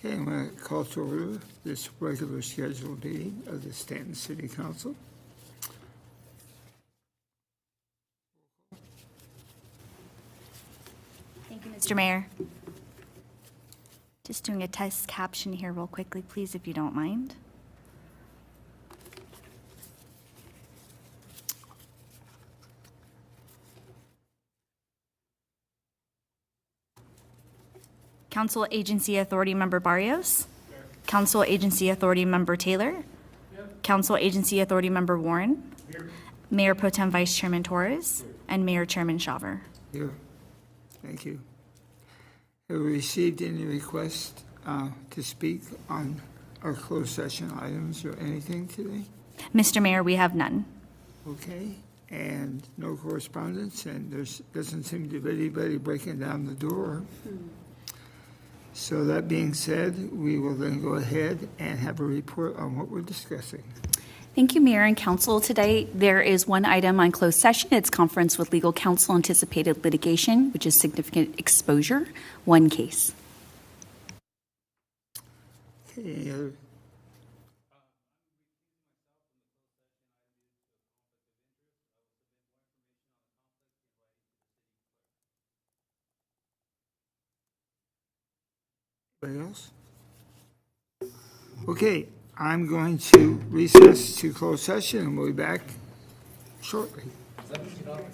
Okay, I'm going to call to order this regular scheduled meeting of the Stanton City Council. Thank you, Mr. Mayor. Just doing a test caption here real quickly, please, if you don't mind. Council Agency Authority Member Barrios. Here. Council Agency Authority Member Taylor. Yep. Council Agency Authority Member Warren. Here. Mayor Pro Tem Vice Chairman Torres. Here. And Mayor Chairman Shaver. Here. Thank you. Have we received any requests to speak on our closed session items or anything today? Mr. Mayor, we have none. Okay, and no correspondence, and there doesn't seem to be anybody breaking down the door. So that being said, we will then go ahead and have a report on what we're discussing. Thank you, Mayor and Council. Today, there is one item on closed session. It's conference with legal counsel, anticipated litigation, which is significant exposure, one case. Okay, any other? Anybody else? Okay, I'm going to recess to closed session and we'll be back shortly.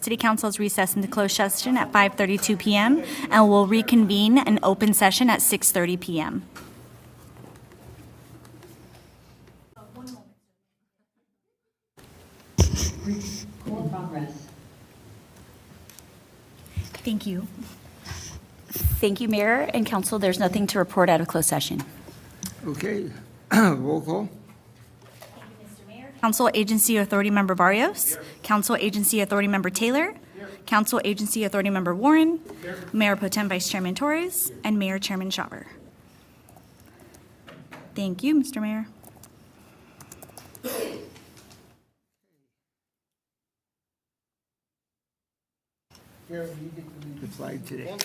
City Council is recessed into closed session at 5:32 p.m. and will reconvene an open session at 6:30 p.m. Call progress. Thank you. Thank you, Mayor and Council. There's nothing to report out of closed session. Okay, roll call. Council Agency Authority Member Barrios. Here. Council Agency Authority Member Taylor. Here. Council Agency Authority Member Warren. Here. Mayor Pro Tem Vice Chairman Torres. Here. And Mayor Chairman Shaver. Thank you, Mr. Mayor. The flag today.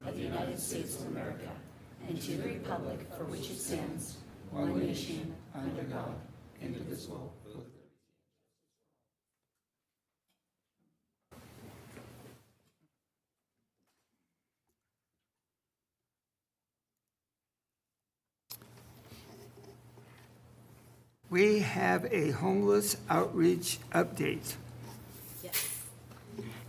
Of the United States of America, and to the republic for which it stands, one nation, under God, indivisible, with liberty. We have a homeless outreach update. Yes.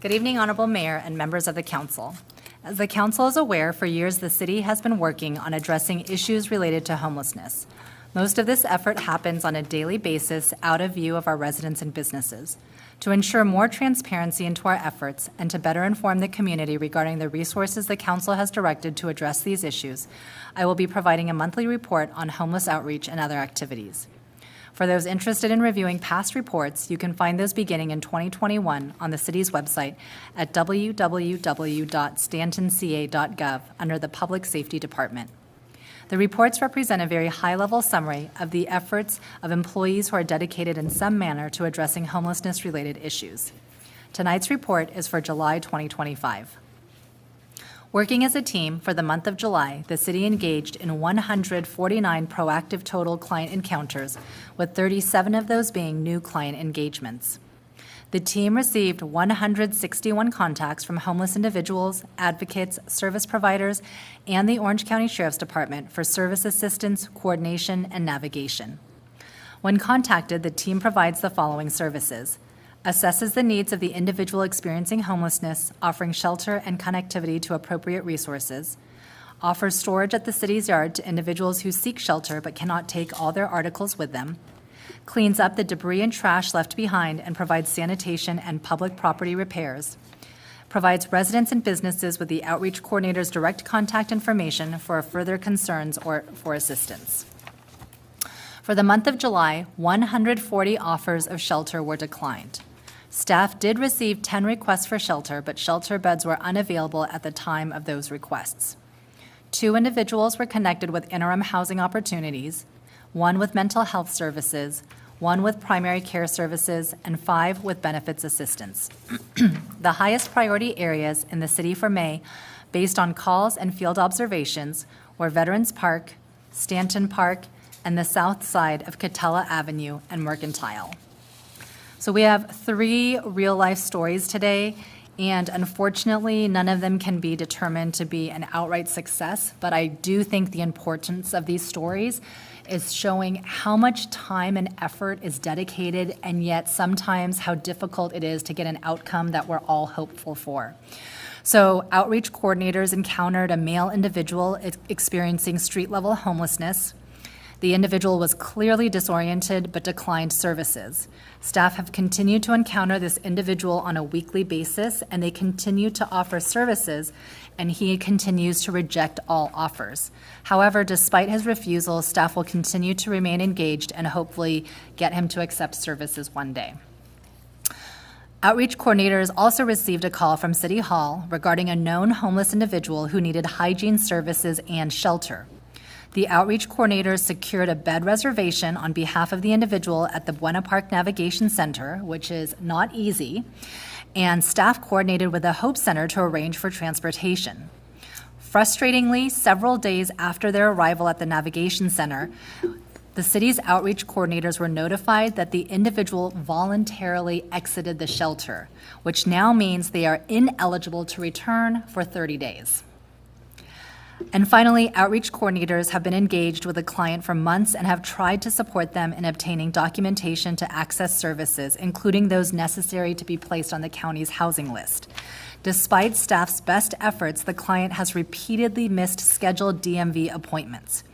Good evening, Honorable Mayor and members of the Council. As the Council is aware, for years the City has been working on addressing issues related to homelessness. Most of this effort happens on a daily basis out of view of our residents and businesses. To ensure more transparency into our efforts and to better inform the community regarding the resources the Council has directed to address these issues, I will be providing a monthly report on homeless outreach and other activities. For those interested in reviewing past reports, you can find those beginning in 2021 on the city's website at www.stantonca.gov under the Public Safety Department. The reports represent a very high-level summary of the efforts of employees who are dedicated in some manner to addressing homelessness-related issues. Tonight's report is for July 2025. Working as a team for the month of July, the city engaged in 149 proactive total client encounters, with 37 of those being new client engagements. The team received 161 contacts from homeless individuals, advocates, service providers, and the Orange County Sheriff's Department for service assistance, coordination, and navigation. When contacted, the team provides the following services: assesses the needs of the individual experiencing homelessness, offering shelter and connectivity to appropriate resources, offers storage at the city's yard to individuals who seek shelter but cannot take all their articles with them, cleans up the debris and trash left behind and provides sanitation and public property repairs, provides residents and businesses with the outreach coordinator's direct contact information for further concerns or for assistance. For the month of July, 140 offers of shelter were declined. Staff did receive 10 requests for shelter, but shelter beds were unavailable at the time of those requests. 2 individuals were connected with interim housing opportunities. 1 with mental health services, 1 with primary care services, and 5 with benefits assistance. The highest priority areas in the city for May, based on calls and field observations, were Veterans Park, Stanton Park, and the south side of Catella Avenue and Mercantile. So we have 3 real-life stories today, and unfortunately, none of them can be determined to be an outright success, but I do think the importance of these stories is showing how much time and effort is dedicated, and yet sometimes how difficult it is to get an outcome that we're all hopeful for. So outreach coordinators encountered a male individual experiencing street-level homelessness. The individual was clearly disoriented but declined services. Staff have continued to encounter this individual on a weekly basis, and they continue to offer services, and he continues to reject all offers. However, despite his refusal, staff will continue to remain engaged and hopefully get him to accept services one day. Outreach coordinators also received a call from City Hall regarding a known homeless individual who needed hygiene services and shelter. The outreach coordinators secured a bed reservation on behalf of the individual at the Buena Park Navigation Center, which is not easy, and staff coordinated with the Hope Center to arrange for transportation. Frustratingly, several days after their arrival at the Navigation Center, the city's outreach coordinators were notified that the individual voluntarily exited the shelter, which now means they are ineligible to return for 30 days. And finally, outreach coordinators have been engaged with a client for months and have tried to support them in obtaining documentation to access services, including those necessary to be placed on the county's housing list. Despite staff's best efforts, the client has repeatedly missed scheduled DMV appointments.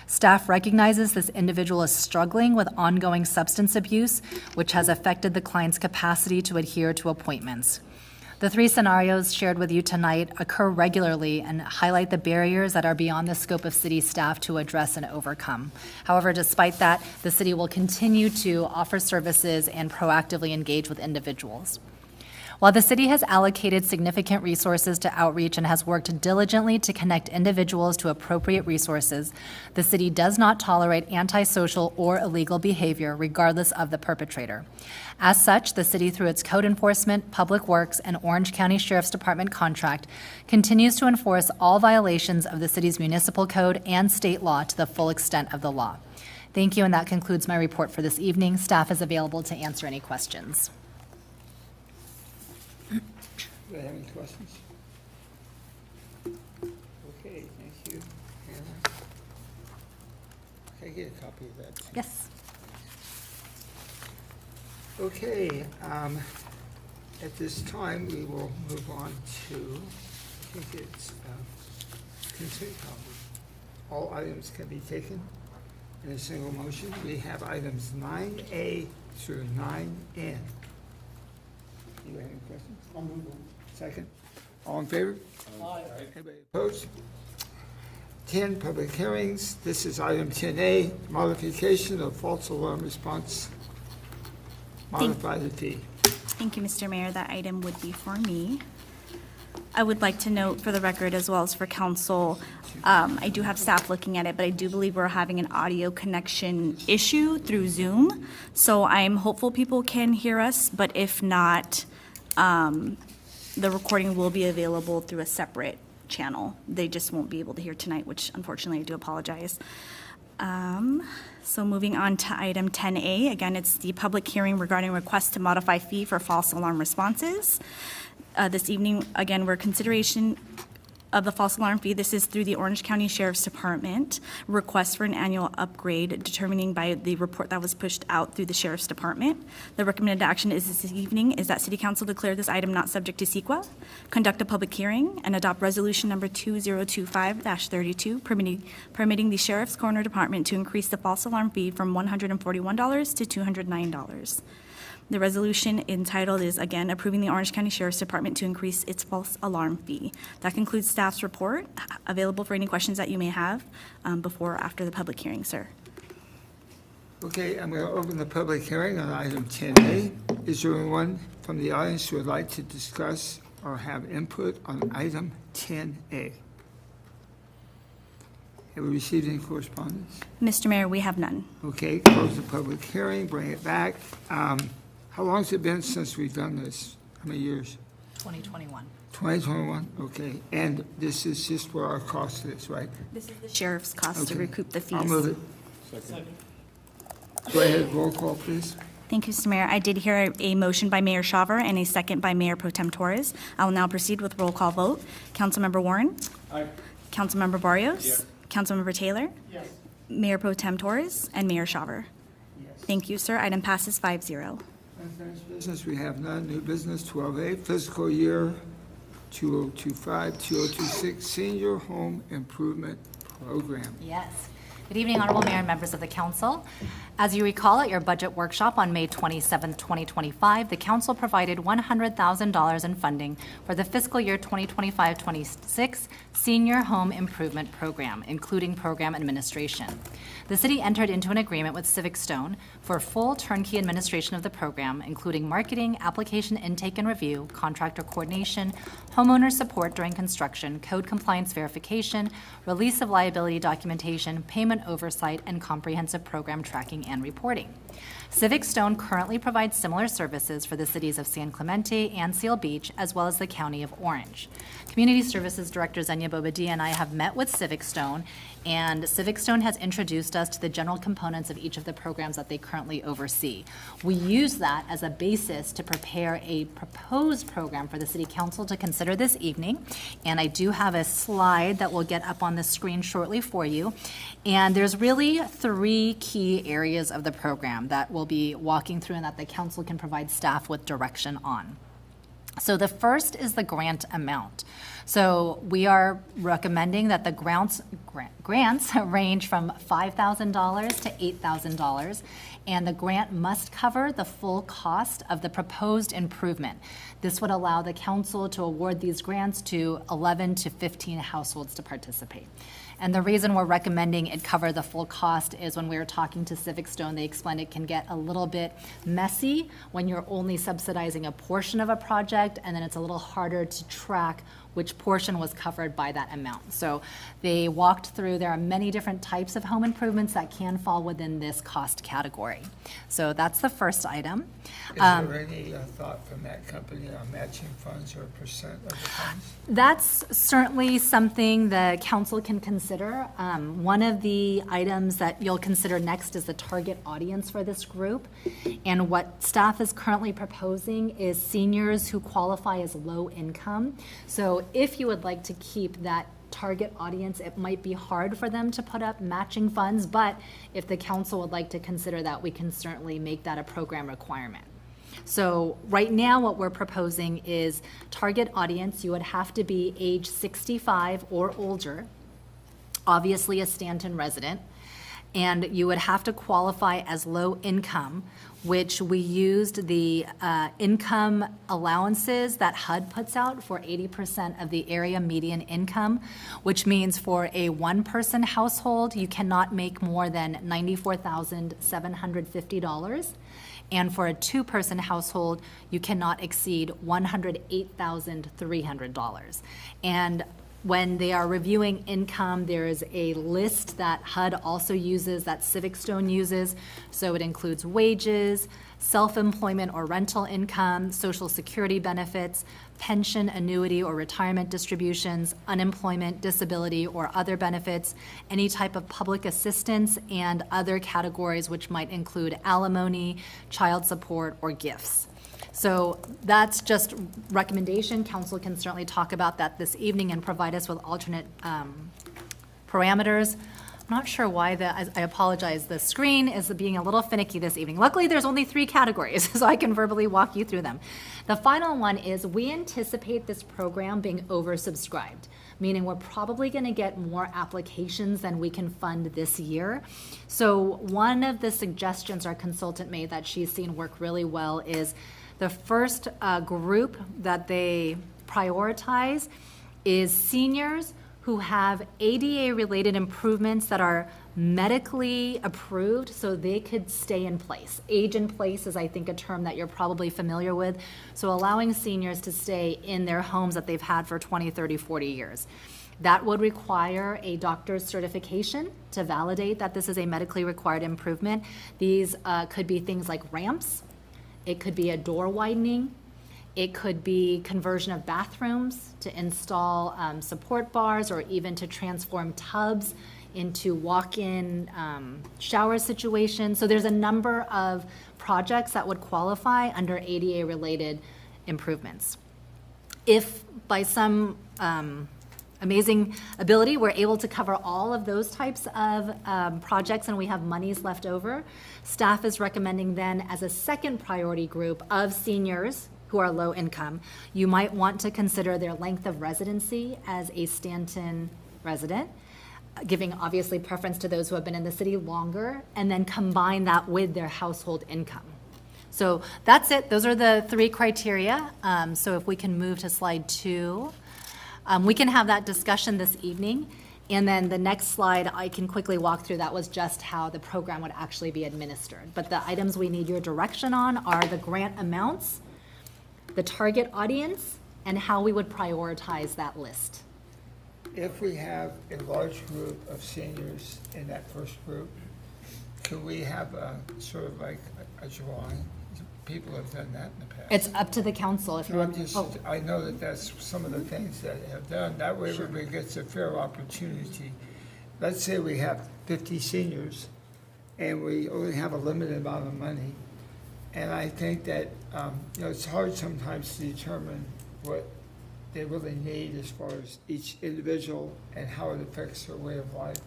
Staff recognizes this individual is struggling with ongoing substance abuse, which has affected the client's capacity to adhere to appointments. The 3 scenarios shared with you tonight occur regularly and highlight the barriers that are beyond the scope of city staff to address and overcome. However, despite that, the city will continue to offer services and proactively engage with individuals. While the city has allocated significant resources to outreach and has worked diligently to connect individuals to appropriate resources, the city does not tolerate antisocial or illegal behavior regardless of the perpetrator. As such, the city, through its code enforcement, public works, and Orange County Sheriff's Department contract, continues to enforce all violations of the city's municipal code and state law to the full extent of the law. Thank you, and that concludes my report for this evening. Staff is available to answer any questions. Do I have any questions? Okay, thank you, Hannah. Can I get a copy of that? Too? Yes. Okay, at this time, we will move on to, I think it's consent calendar. All items can be taken in a single motion. We have items 9A through 9N. You have any questions? I'll move on. Second. All in favor? Aye. Anybody opposed? 10, public hearings. This is item 10A, modification of false alarm response. Modify the fee. Thank you, Mr. Mayor. That item would be for me. I would like to note for the record as well as for council, I do have staff looking at it, but I do believe we're having an audio connection issue through Zoom. So I'm hopeful people can hear us, but if not, the recording will be available through a separate channel. They just won't be able to hear tonight, which unfortunately I do apologize. So moving on to item 10A, again, it's the public hearing regarding request to modify fee for false alarm responses. This evening, again, we're consideration of the false alarm fee. This is through the Orange County Sheriff's Department, request for an annual upgrade determining by the report that was pushed out through the Sheriff's Department. The recommended action is this evening is that City Council declare this item not subject to CEQA, conduct a public hearing, and adopt resolution number 2025-32 permitting the Sheriff's Coroner Department to increase the false alarm fee from $141 to $209. The resolution entitled is, again, approving the Orange County Sheriff's Department to increase its false alarm fee. That concludes staff's report. Available for any questions that you may have before or after the public hearing, sir. Okay, I'm going to open the public hearing on item 10A. Is there anyone from the audience who would like to discuss or have input on item 10A? Have we received any correspondence? Mr. Mayor, we have none. Okay, close the public hearing, bring it back. How long has it been since we've done this? How many years? 2021. 2021, okay. And this is just where our cost is, right? This is the sheriff's cost to Okay. recoup the fees. I'll move it. Go ahead, roll call, please. Thank you, Mr. Mayor. I did hear a motion by Mayor Shaver and a second by Mayor Pro Tem Torres. I will now proceed with roll call vote. Councilmember Warren? Aye. Councilmember Barrios? Yes. Councilmember Taylor? Yes. Mayor Pro Tem Torres? And Mayor Shaver? Yes. Thank you, sir. Item passes 5-0. Unfinished business, we have none. New business, 12A, fiscal year 2025-2026 Senior Home Improvement Program. Yes. Good evening, Honorable Mayor and members of the council. As you recall, at your budget workshop on May 27th, 2025, the council provided $100,000 in funding for the fiscal year 2025-26 Senior Home Improvement Program, including program administration. The city entered into an agreement with Civic Stone for full turnkey administration of the program, including marketing, application intake and review, contractor coordination, homeowner support during construction, code compliance verification, release of liability documentation, payment oversight, and comprehensive program tracking and reporting. Civic Stone currently provides similar services for the cities of San Clemente and Seal Beach, as well as the County of Orange. Community Services Director Zenia Bobadilla and I have met with Civic Stone, and Civic Stone has introduced us to the general components of each of the programs that they currently oversee. We use that as a basis to prepare a proposed program for the City Council to consider this evening, and I do have a slide that will get up on the screen shortly for you. And there's really 3 key areas of the program that we'll be walking through and that the council can provide staff with direction on. So the first is the grant amount. So we are recommending that the grants range from $5,000 to $8,000, and the grant must cover the full cost of the proposed improvement. This would allow the council to award these grants to 11 to 15 households to participate. And the reason we're recommending it cover the full cost is when we were talking to Civic Stone, they explained it can get a little bit messy when you're only subsidizing a portion of a project, and then it's a little harder to track which portion was covered by that amount. So they walked through, there are many different types of home improvements that can fall within this cost category. So that's the first item. Is there any thought from that company on matching funds or percent of the funds? That's certainly something the council can consider. One of the items that you'll consider next is the target audience for this group. And what staff is currently proposing is seniors who qualify as low income. So if you would like to keep that target audience, it might be hard for them to put up matching funds, but if the council would like to consider that, we can certainly make that a program requirement. So right now what we're proposing is target audience, you would have to be age 65 or older, obviously a Stanton resident, and you would have to qualify as low income, which we used the income allowances that HUD puts out for 80% of the area median income, which means for a one-person household, you cannot make more than $94,750. And for a two-person household, you cannot exceed $108,300. And when they are reviewing income, there is a list that HUD also uses, that Civic Stone uses. So it includes wages, self-employment or rental income, Social Security benefits, pension, annuity, or retirement distributions, unemployment, disability, or other benefits, any type of public assistance, and other categories which might include alimony, child support, or gifts. So that's just recommendation. Council can certainly talk about that this evening and provide us with alternate parameters. I'm not sure why I apologize, the screen is being a little finicky this evening. Luckily, there's only 3 categories, so I can verbally walk you through them. The final one is we anticipate this program being oversubscribed, meaning we're probably going to get more applications than we can fund this year. So one of the suggestions our consultant made that she's seen work really well is the first group that they prioritize is seniors who have ADA-related improvements that are medically approved so they could stay in place. Age in place is, I think, a term that you're probably familiar with. So allowing seniors to stay in their homes that they've had for 20, 30, 40 years. That would require a doctor's certification to validate that this is a medically required improvement. These could be things like ramps. It could be a door widening. It could be conversion of bathrooms to install support bars, or even to transform tubs into walk-in shower situations. So there's a number of projects that would qualify under ADA-related improvements. If by some amazing ability we're able to cover all of those types of projects and we have monies left over, staff is recommending then, as a second priority group of seniors who are low income, you might want to consider their length of residency as a Stanton resident, giving obviously preference to those who have been in the city longer, and then combine that with their household income. So that's it. Those are the 3 criteria. So if we can move to slide 2, we can have that discussion this evening. And then the next slide I can quickly walk through. That was just how the program would actually be administered. But the items we need your direction on are the grant amounts, the target audience, and how we would prioritize that list. If we have a large group of seniors in that first group, could we have a sort of like a drawing? People have done that in the past. It's up to the council if you No, I'm want. just, Oh, I know that that's some of the things that have done. That way everybody gets a fair opportunity. Let's say we have 50 seniors and we only have a limited amount of money. And I think that, it's hard sometimes to determine what they really need as far as each individual and how it affects their way of life.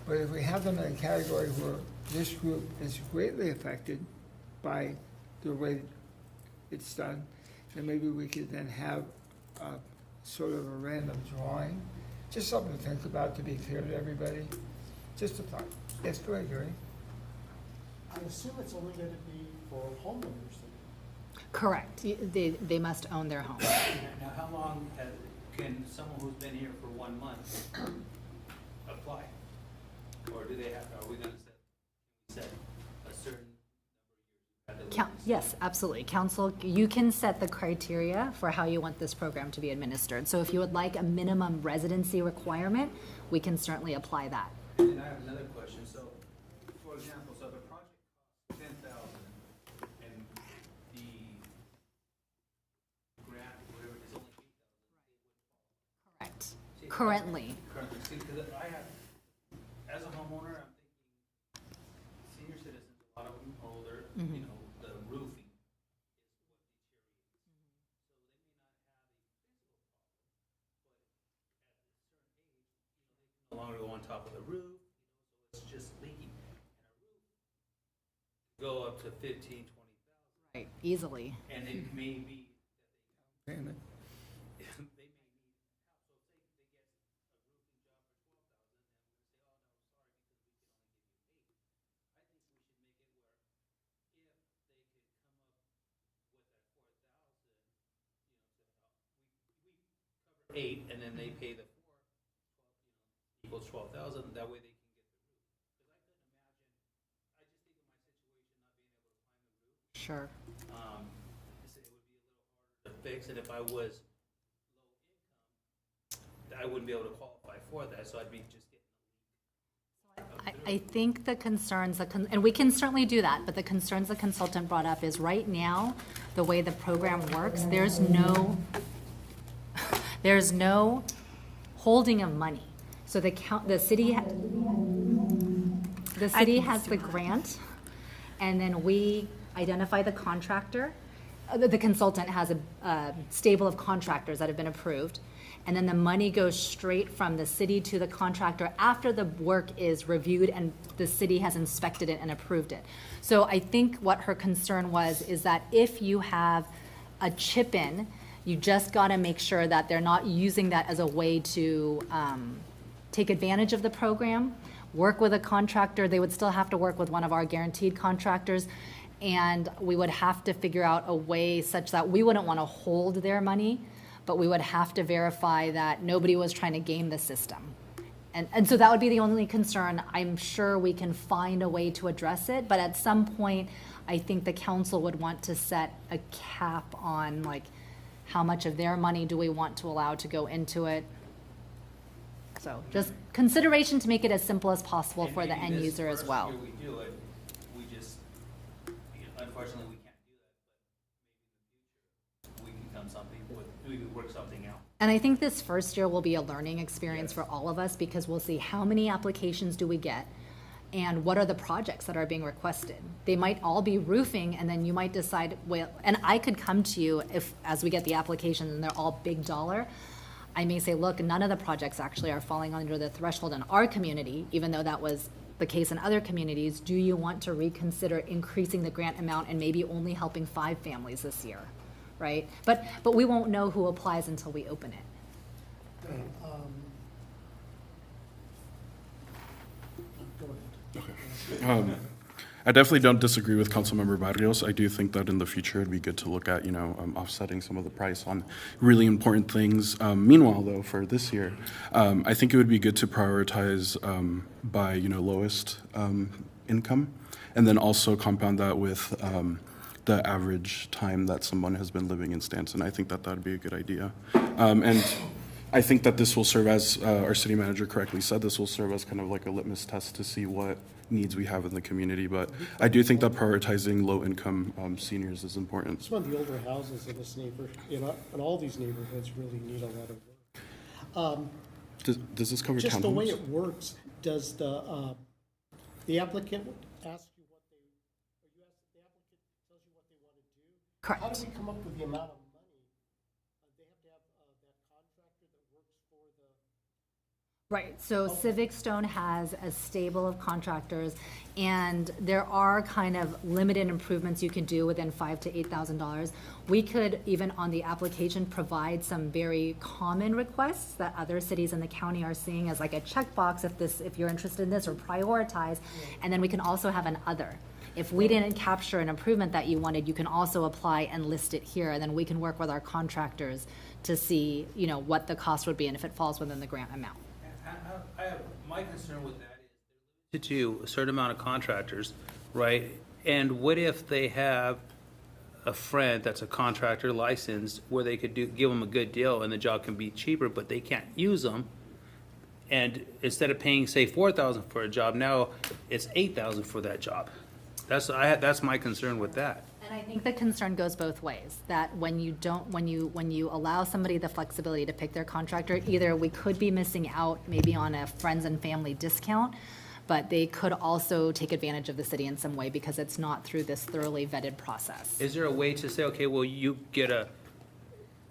But if we have them in a category where this group is greatly affected by the way it's done, then maybe we could then have sort of a random drawing. Just something to think about, to be fair to everybody. Just a thought. Yes, go ahead, Gary. I assume it's only going to be for homeowners. correct. They must own their home. Now, how long can someone who's been here for 1 month apply? Or do they have, are we going to set a certain number of years? Yes, absolutely. Council, you can set the criteria for how you want this program to be administered. So if you would like a minimum residency requirement, we can certainly apply that. And I have another question. So, for example, so if a project costs $10,000 and the grant, whatever, is only $8,000. Correct. Currently. Currently, see, because I have, as a homeowner, I'm thinking senior citizens, a lot of them older, you know, the roofing is what deteriorates. So they may not have a physical problem, but at a certain age, you know, they can no longer go on top of the roof, so it's just leaking. And a roof go up to 15, 20,000, Right, easily. and it may be Payment. they may need help. So say they get a roofing job for 12,000, and we say, oh no, sorry, because we can only give you 8. I think we should make it where if they could come up with that $4,000, we cover 8, and then they pay the 4, equals 12,000. That way they can get the roof. Because I couldn't imagine. I just think of my situation not being able to climb the roof. Sure. It would be a little harder to fix, and if I was low income, I wouldn't be able to qualify for that, so I'd be just getting. I think the concerns, and we can certainly do that, but the concerns the consultant brought up is right now, the way the program works, there's no holding of money. So the city has the grant, and then we identify the contractor. The consultant has a stable of contractors that have been approved, and then the money goes straight from the city to the contractor after the work is reviewed and the city has inspected it and approved it. So I think what her concern was is that if you have a chip in, you just got to make sure that they're not using that as a way to take advantage of the program, work with a contractor. They would still have to work with one of our guaranteed contractors, and we would have to figure out a way such that we wouldn't want to hold their money, but we would have to verify that nobody was trying to game the system. And so that would be the only concern. I'm sure we can find a way to address it, but at some point, I think the council would want to set a cap on, like, how much of their money do we want to allow to go into it? So just consideration to make it as simple as possible And for the maybe end this user as first well. year we do it, we just, unfortunately, we can't do that, but maybe in the future, we can come something, we can work something out. And I think this first year will be a learning experience for all of us because we'll see how many applications do we get and what are the projects that are being requested. They might all be roofing and then you might decide, well, and I could come to you if, as we get the applications and they're all big dollar, I may say, look, none of the projects actually are falling under the threshold in our community, even though that was the case in other communities. Do you want to reconsider increasing the grant amount and maybe only helping 5 families this year, right? But we won't know who applies until we open it. Go ahead. I definitely don't disagree with Councilmember Barrios. I do think that in the future it'd be good to look at, offsetting some of the price on really important things. Meanwhile, though, for this year, I think it would be good to prioritize by, lowest income, and then also compound that with the average time that someone has been living in Stanton. I think that that'd be a good idea. And I think that this will serve as, our city manager correctly said, this will serve as kind of like a litmus test to see what needs we have in the community. But I do think that prioritizing low-income seniors is important. Some of the older houses in this in all these neighborhoods really need a lot of work. Does this cover Just the way townhomes? it works, does the applicant ask you what they, or you ask, the applicant tells you what they want to do? How Correct. do we come up with the amount of money? They have to have that contractor that works for the. Right, so Civic Stone has a stable of contractors, and there are kind of limited improvements you can do within $5,000 to $8,000. We could, even on the application, provide some very common requests that other cities in the county are seeing as like a checkbox if you're interested in this, or prioritize, and then we can also have an other. If we didn't capture an improvement that you wanted, you can also apply and list it here, and then we can work with our contractors to see, what the cost would be and if it falls within the grant amount. My concern with that is to a certain amount of contractors, right? And what if they have a friend that's a contractor licensed where they could give them a good deal and the job can be cheaper, but they can't use them? And instead of paying, say, $4,000 for a job, now it's $8,000 for that job. That's my concern with that. And I think the concern goes both ways, that when you allow somebody the flexibility to pick their contractor, either we could be missing out maybe on a friends and family discount, but they could also take advantage of the city in some way because it's not through this thoroughly vetted process. Is there a way to say, okay, well, you get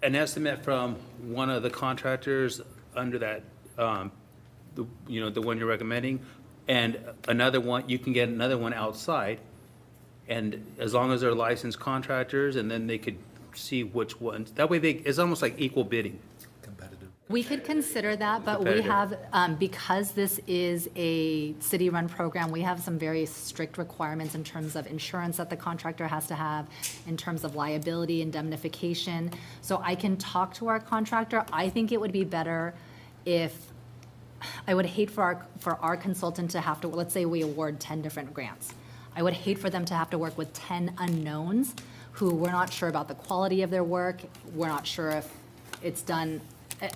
an estimate from one of the contractors under that, the one you're recommending, and another one, you can get another one outside, and as long as they're licensed contractors, and then they could see which ones, that way it's almost like equal bidding. We could consider that, but we have, because this is a city-run program, we have some very strict requirements in terms of insurance that the contractor has to have, in terms of liability, indemnification. So I can talk to our contractor. I think it would be better if, I would hate for our consultant to have to, let's say we award 10 different grants. I would hate for them to have to work with 10 unknowns who we're not sure about the quality of their work. We're not sure if it's done.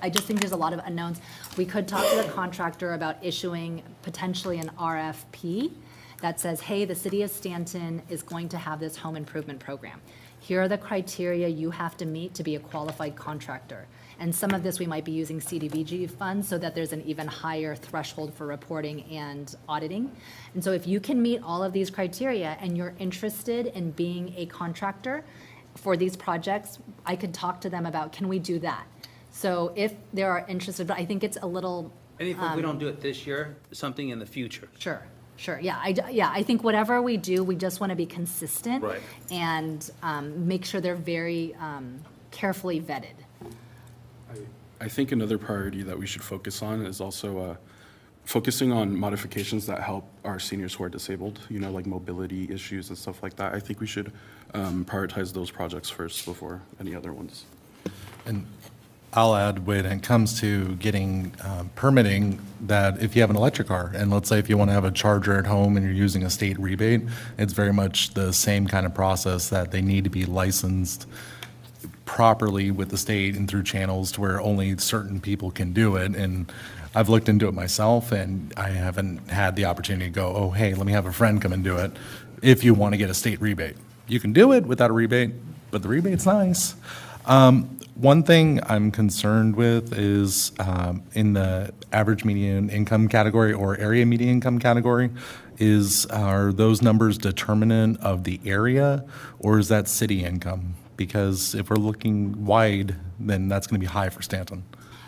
I just think there's a lot of unknowns. We could talk to the contractor about issuing potentially an RFP that says, hey, the city of Stanton is going to have this home improvement program. Here are the criteria you have to meet to be a qualified contractor. And some of this we might be using CDBG funds so that there's an even higher threshold for reporting and auditing. And so if you can meet all of these criteria and you're interested in being a contractor for these projects, I could talk to them about, can we do that? So if they are interested, but I think it's a little. And if we don't do it this year, something in the future. Sure. Yeah, I think whatever we do, we just want to be consistent. Right. And make sure they're very carefully vetted. I think another priority that we should focus on is also focusing on modifications that help our seniors who are disabled, like mobility issues and stuff like that. I think we should prioritize those projects first before any other ones. And I'll add, when it comes to getting permitting, that if you have an electric car, and let's say if you want to have a charger at home and you're using a state rebate, it's very much the same kind of process, that they need to be licensed properly with the state and through channels to where only certain people can do it. And I've looked into it myself, and I haven't had the opportunity to go, oh, hey, let me have a friend come and do it. If you want to get a state rebate, you can do it without a rebate, but the rebate's nice. One thing I'm concerned with is in the average median income category or area median income category, are those numbers determinant of the area, or is that city income? Because if we're looking wide, then that's going to be high for Stanton.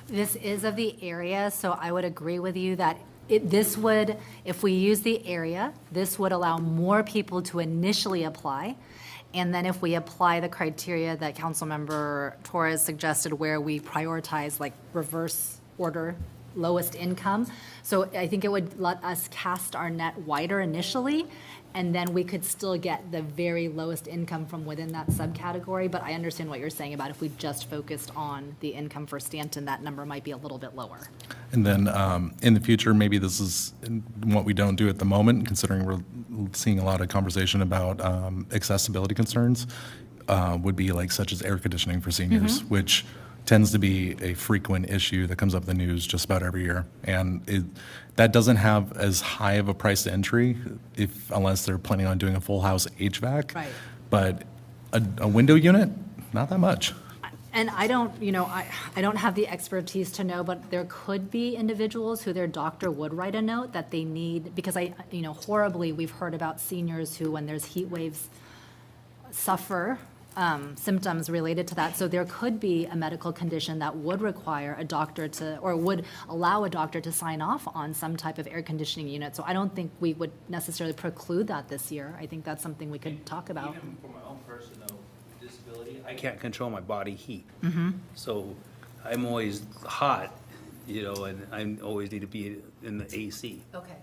This is of the area, so I would agree with you that this would, if we use the area, this would allow more people to initially apply. And then if we apply the criteria that Councilmember Torres suggested, where we prioritize like reverse order, lowest income. So I think it would let us cast our net wider initially, and then we could still get the very lowest income from within that subcategory. But I understand what you're saying about if we just focused on the income for Stanton, that number might be a little bit lower. And then in the future, maybe this is what we don't do at the moment, considering we're seeing a lot of conversation about accessibility concerns, would be like such as air conditioning for seniors, which tends to be a frequent issue that comes up in the news just about every year. And that doesn't have as high of a price to entry unless they're planning on doing a full house HVAC. Right. But a window unit, not that much. And I don't, I don't have the expertise to know, but there could be individuals who their doctor would write a note that they need, because horribly, we've heard about seniors who, when there's heat waves, suffer symptoms related to that. So there could be a medical condition that would require a doctor or would allow a doctor to sign off on some type of air conditioning unit. So I don't think we would necessarily preclude that this year. I think that's something we could talk about. Even for my own personal disability, I can't control my body heat. So I'm always hot, and I always need to be in the AC. Okay.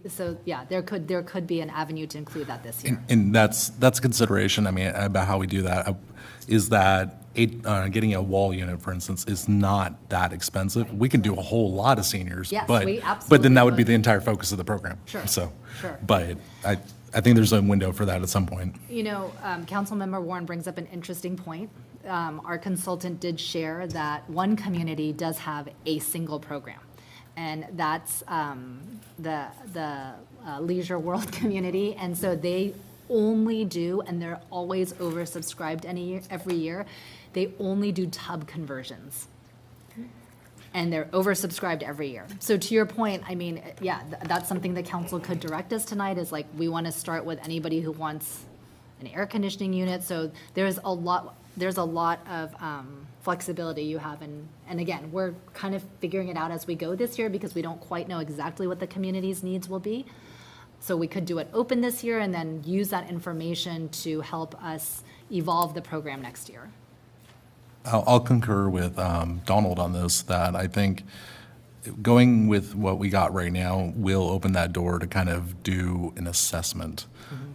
So, yeah, there could be an avenue to include that this year. And that's a consideration, about how we do that, is that getting a wall unit, for instance, is not that expensive. We can do a whole lot of seniors. Yes, but we But absolutely then that would be could. the entire focus of the program. Sure, So, sure. But I think there's a window for that at some point. Councilmember Warren brings up an interesting point. Our consultant did share that one community does have a single program, and that's the Leisure World community. And so they only do, and they're always oversubscribed every year, they only do tub conversions. And they're oversubscribed every year. So to your point, that's something the council could direct us tonight, is like, we want to start with anybody who wants an air conditioning unit. So there's a lot of flexibility you have. And again, we're kind of figuring it out as we go this year, because we don't quite know exactly what the community's needs will be. So we could do it open this year and then use that information to help us evolve the program next year. I'll concur with Donald on this, that I think going with what we got right now will open that door to kind of do an assessment,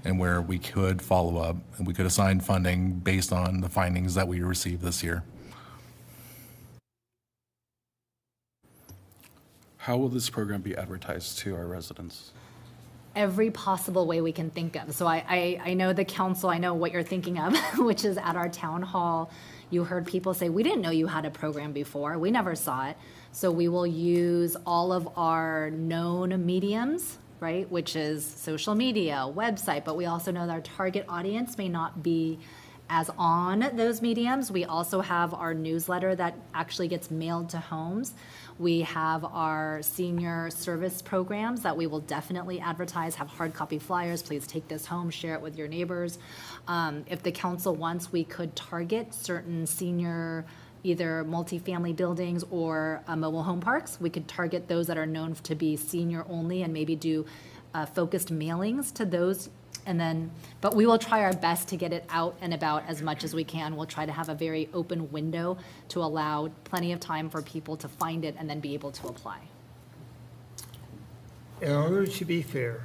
and where we could follow up and we could assign funding based on the findings that we received this year. How will this program be advertised to our residents? Every possible way we can think of. So I know the council, I know what you're thinking of, which is at our town hall. You heard people say, we didn't know you had a program before. We never saw it. So we will use all of our known mediums, right, which is social media, website, but we also know that our target audience may not be as on those mediums. We also have our newsletter that actually gets mailed to homes. We have our senior service programs that we will definitely advertise, have hard copy flyers. Please take this home, share it with your neighbors. If the council wants, we could target certain senior, either multifamily buildings or mobile home parks. We could target those that are known to be senior only and maybe do focused mailings to those. But we will try our best to get it out and about as much as we can. We'll try to have a very open window to allow plenty of time for people to find it and then be able to apply. In order to be fair,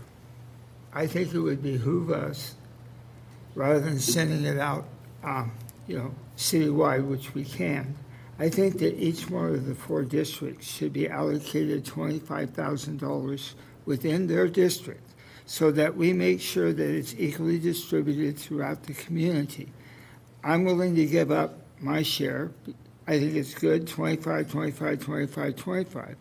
I think it would behoove us, rather than sending it out, citywide, which we can, I think that each one of the 4 districts should be allocated $25,000 within their district, so that we make sure that it's equally distributed throughout the community. I'm willing to give up my share. I think it's good, 25, 25, 25, 25.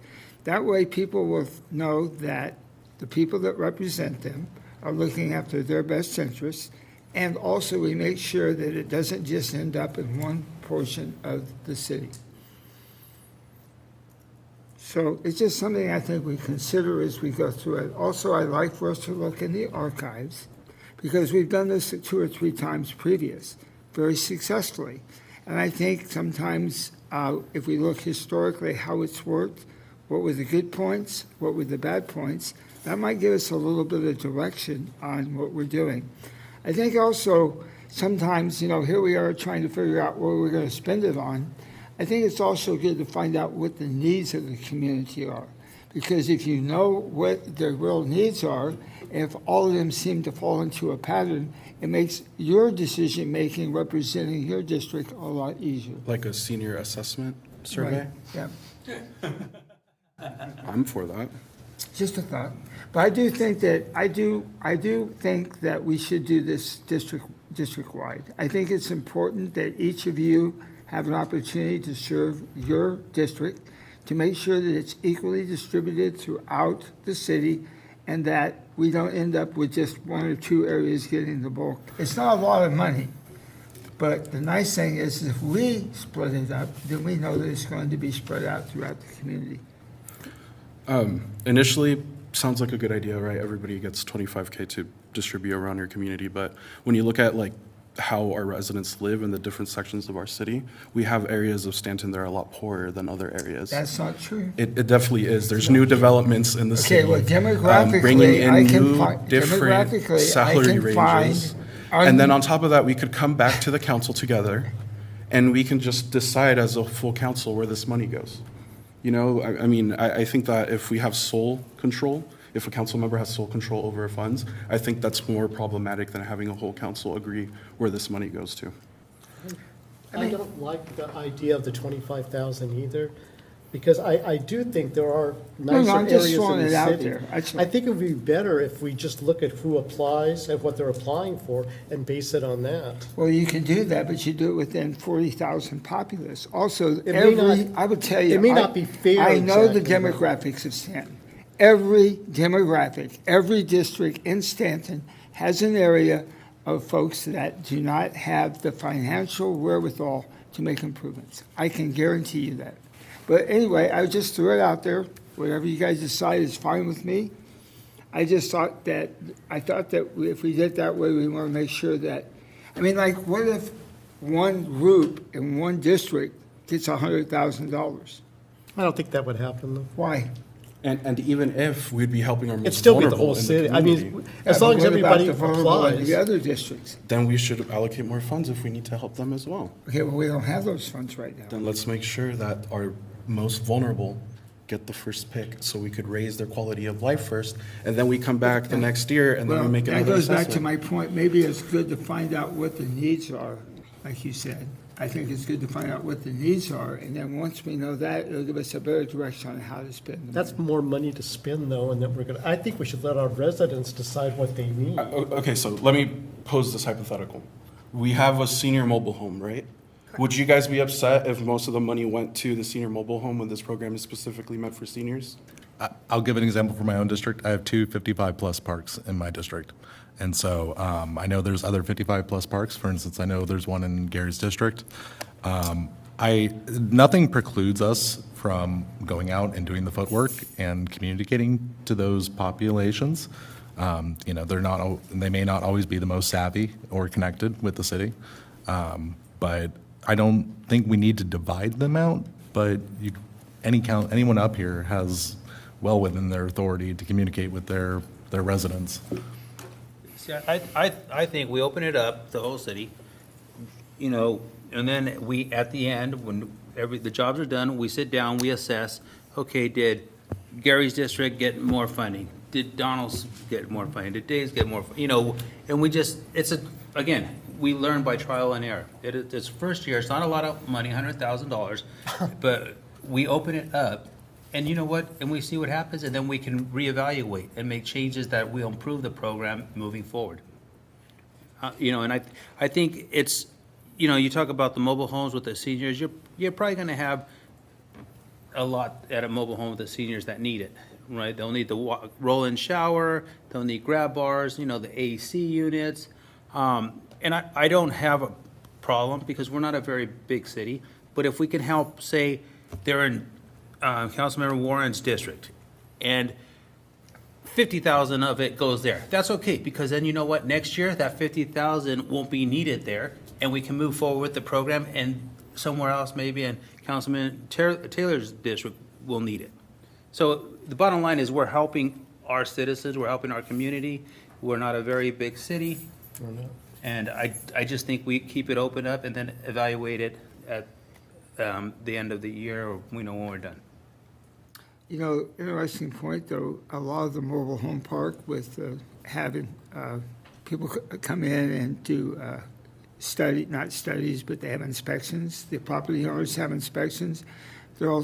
That way people will know that the people that represent them are looking after their best interests, and also we make sure that it doesn't just end up in one portion of the city. So it's just something I think we consider as we go through it. Also, I'd like for us to look in the archives, because we've done this 2 or 3 times previous, very successfully. And I think sometimes if we look historically how it's worked, what were the good points, what were the bad points, that might give us a little bit of direction on what we're doing. I think also sometimes, here we are trying to figure out what we're going to spend it on. I think it's also good to find out what the needs of the community are. Because if you know what their real needs are, if all of them seem to fall into a pattern, it makes your decision-making representing your district a lot easier. Like a senior assessment survey? Right. Yeah. I'm for that. Just a thought. But I do think that we should do this district-wide. I think it's important that each of you have an opportunity to serve your district, to make sure that it's equally distributed throughout the city, and that we don't end up with just 1 or 2 areas getting the bulk. It's not a lot of money, but the nice thing is if we split it up, then we know that it's going to be spread out throughout the community. Initially, sounds like a good idea, right? Everybody gets $25K to distribute around your community, but when you look at how our residents live in the different sections of our city, we have areas of Stanton that are a lot poorer than other areas. That's not true. It definitely is. There's new developments in the city. Okay, well, demographically, bringing in I can new, find, different demographically, salary I can ranges. find, And then on top of that, we could come back to the council together, and we can just decide as a full council where this money goes. I think that if we have sole control, if a council member has sole control over funds, I think that's more problematic than having a whole council agree where this money goes to. I don't like the idea of the 25,000 either, because I do think there are nicer I'm just areas throwing in it the out city. there. I think it would be better if we just look at who applies and what they're applying for and base it on that. Well, you can do that, but you do it within 40,000 populace. Also, I would tell you, it may not be fair. I know the exactly, demographics of Stanton. Every demographic, every district in Stanton has an area of folks that do not have the financial wherewithal to make improvements. I can guarantee you that. But anyway, I just threw it out there. Whatever you guys decide is fine with me. I thought that if we did it that way, we want to make sure that, what if one group in one district gets $100,000? I don't think that would happen, though. Why? And even if we'd be helping our most It'd still be the vulnerable whole in city. community, As long as What about everybody the vulnerable in applies. the other districts? then we should allocate more funds if we need to help them as well. Okay, well, we don't have those funds right now. Then let's make sure that our most vulnerable get the first pick so we could raise their quality of life first, and then we come back the next year and then we make That another goes back to assessment. my point. Maybe it's good to find out what the needs are, like you said. I think it's good to find out what the needs are, and then once we know that, it'll give us a better direction on how to spend the That's money. more money to spend, though, and then I think we should let our residents decide what they need. Okay, so let me pose this hypothetical. We have a senior mobile home, right? Would you guys be upset if most of the money went to the senior mobile home when this program is specifically meant for seniors? I'll give an example for my own district. I have 2 55-plus parks in my district. And so I know there's other 55-plus parks. For instance, I know there's one in Gary's district. Nothing precludes us from going out and doing the footwork and communicating to those populations. They may not always be the most savvy or connected with the city. But I don't think we need to divide them out. But anyone up here has well within their authority to communicate with their residents. See, I think we open it up, the whole city, and then we, at the end, when the jobs are done, we sit down, we assess, okay, did Gary's district get more funding? Did Donald's get more funding? Did Dave's get more, and we just, again, we learn by trial and error. It's first year, it's not a lot of money, $100,000, but we open it up. And you know what? And we see what happens, and then we can reevaluate and make changes that will improve the program moving forward. And I think you know, you talk about the mobile homes with the seniors, you're probably gonna have a lot at a mobile home with the seniors that need it, right? They'll need the roll-in shower, they'll need grab bars, you know, the AC units. And I don't have a problem because we're not a very big city, but if we can help, say, they're in Councilmember Warren's district, and 50,000 of it goes there. That's okay, because then you know what? Next year, that 50,000 won't be needed there, and we can move forward with the program, and somewhere else, maybe in Councilman Taylor's district, will need it. So the bottom line is we're helping our citizens, we're helping our community. We're not a very big city. And I just think we keep it open up and then evaluate it at the end of the year, or we know when we're done. You know, interesting point, though, a lot of the mobile home park with having people come in and do not studies, but they have inspections. The property owners have inspections.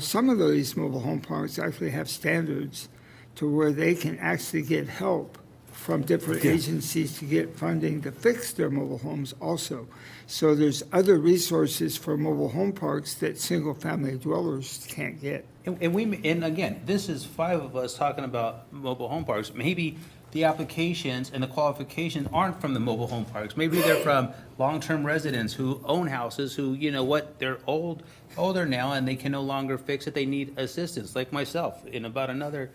Some of these mobile home parks actually have standards to where they can actually get help from different agencies to get funding to fix their mobile homes also. So there's other resources for mobile home parks that single-family dwellers can't get. And again, this is 5 of us talking about mobile home parks. Maybe the applications and the qualifications aren't from the mobile home parks. Maybe they're from long-term residents who own houses who, you know what, they're older now and they can no longer fix it. They need assistance, like myself. In about another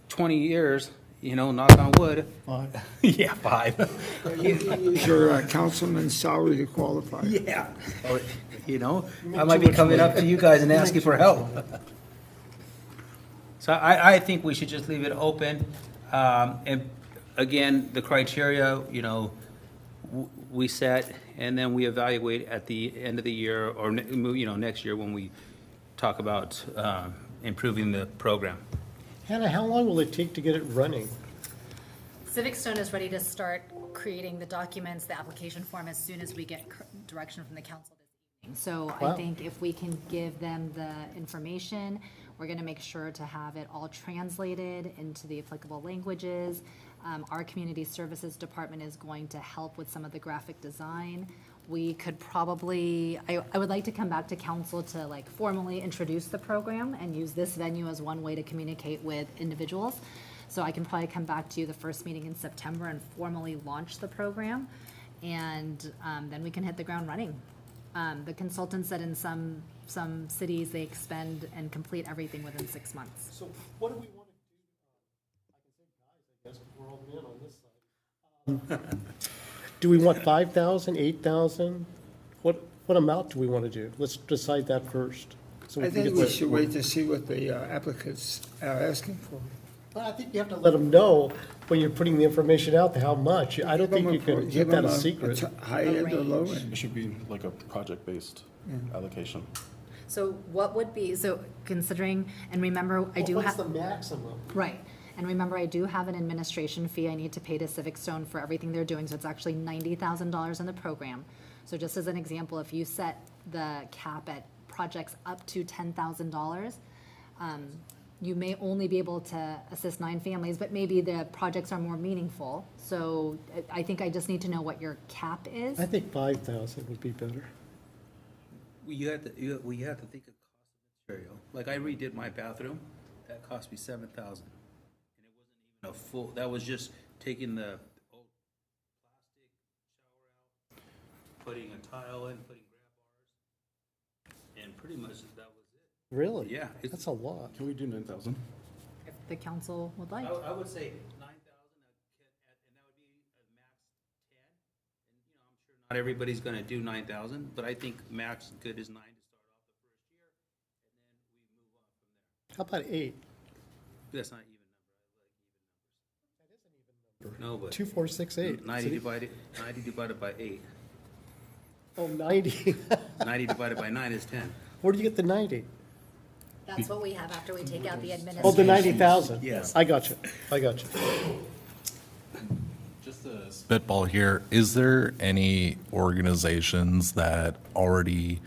20 years, you know, knock on wood. 5. Yeah, 5. Use your councilman's salary to qualify. Yeah. Or, you know, I might be coming up to you guys and asking for help. So I think we should just leave it open. And again, the criteria, you know, we set, and then we evaluate at the end of the year, or, you know, next year when we talk about improving the program. Hannah, how long will it take to get it running? Civic Stone is ready to start creating the documents, the application form, as soon as we get direction from the council this evening. So I Wow. think if we can give them the information, we're gonna make sure to have it all translated into the applicable languages. Our community services department is going to help with some of the graphic design. We could probably, I would like to come back to council to like formally introduce the program and use this venue as one way to communicate with individuals. So I can probably come back to you the first meeting in September and formally launch the program. And then we can hit the ground running. The consultant said in some cities, they expend and complete everything within 6 months. So what do we want to do? I can say guys, I guess, we're all in on this side. Do we want 5,000, 8,000? What amount do we want to do? Let's decide that first. So I can think get we the- should wait to see what the applicants are asking for. Well, I think you have to let them know when you're putting the information out, how much. I don't think you can keep that a secret. High end or low It end. should be like a project-based allocation. So what would be, so considering, and remember, I do What's have. the maximum? Right, and remember, I do have an administration fee I need to pay to Civic Stone for everything they're doing, so it's actually $90,000 in the program. So just as an example, if you set the cap at projects up to $10,000, you may only be able to assist 9 families, but maybe the projects are more meaningful. So I think I just need to know what your cap is. I think 5,000 would be better. You have to think of cost of material. Like I redid my bathroom, that cost me $7,000, and it wasn't even a full. That was just taking the old plastic shower out, putting a tile in, putting grab bars, and pretty much that was it. Really? Yeah, That's a lot. Can we do 9,000? If the council would like. I would say 9,000, and that would be a max 10. And you know, I'm sure not everybody's going to do 9,000, but I think max good is 9 to start off the first year, and then we move on from there. How about 8? That's not even number. I like even numbers. No, but 2, 4, 6, 8. 90 divided by 8. Oh, 90. 90 divided by 9 is 10. Where do you get the 90? That's what we have after we take out the administration. Oh, the 90,000? Yes. I got you. Just a spitball here, is there any organizations that already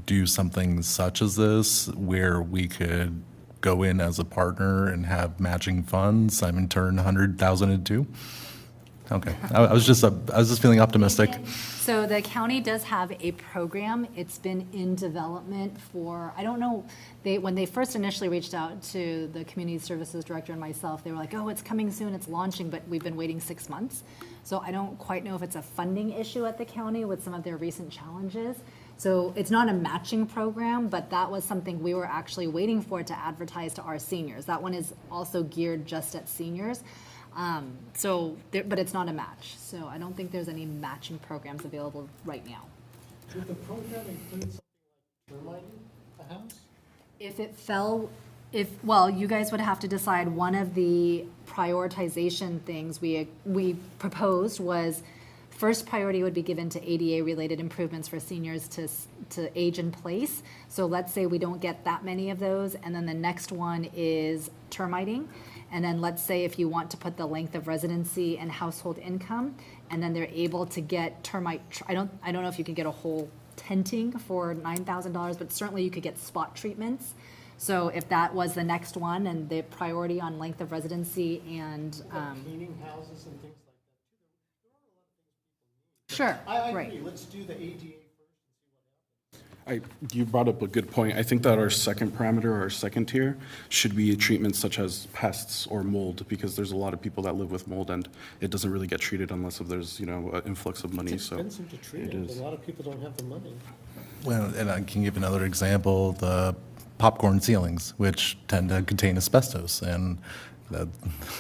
do something such as this where we could go in as a partner and have matching funds? I mean, turn 100,000 into? Okay. I was just feeling optimistic. So the county does have a program. It's been in development for, I don't know, when they first initially reached out to the community services director and myself, they were like, oh, it's coming soon, it's launching, but we've been waiting 6 months. So I don't quite know if it's a funding issue at the county with some of their recent challenges. So it's not a matching program, but that was something we were actually waiting for to advertise to our seniors. That one is also geared just at seniors. But it's not a match. So I don't think there's any matching programs available right now. Would the program include something like termiting a house? If it fell, well, you guys would have to decide. One of the prioritization things we proposed was first priority would be given to ADA-related improvements for seniors to age in place. So let's say we don't get that many of those, and then the next one is termiting. And then let's say if you want to put the length of residency and household income, and then they're able to get termite, I don't know if you can get a whole tenting for $9,000, but certainly you could get spot treatments. So if that was the next one, and the priority on length of residency and Cleaning houses and things like that too. There are a lot of things people need. sure, I right. agree. Let's do the ADA You brought up a good point. I think that our second parameter, or our second tier, should be treatments such as pests or mold, because there's a lot of people that live with mold, and it doesn't really get treated unless if there's, an influx of money. It's expensive to treat it it. is. A lot of people don't have the money. Well, and I can give another example, the popcorn ceilings, which tend to contain asbestos, and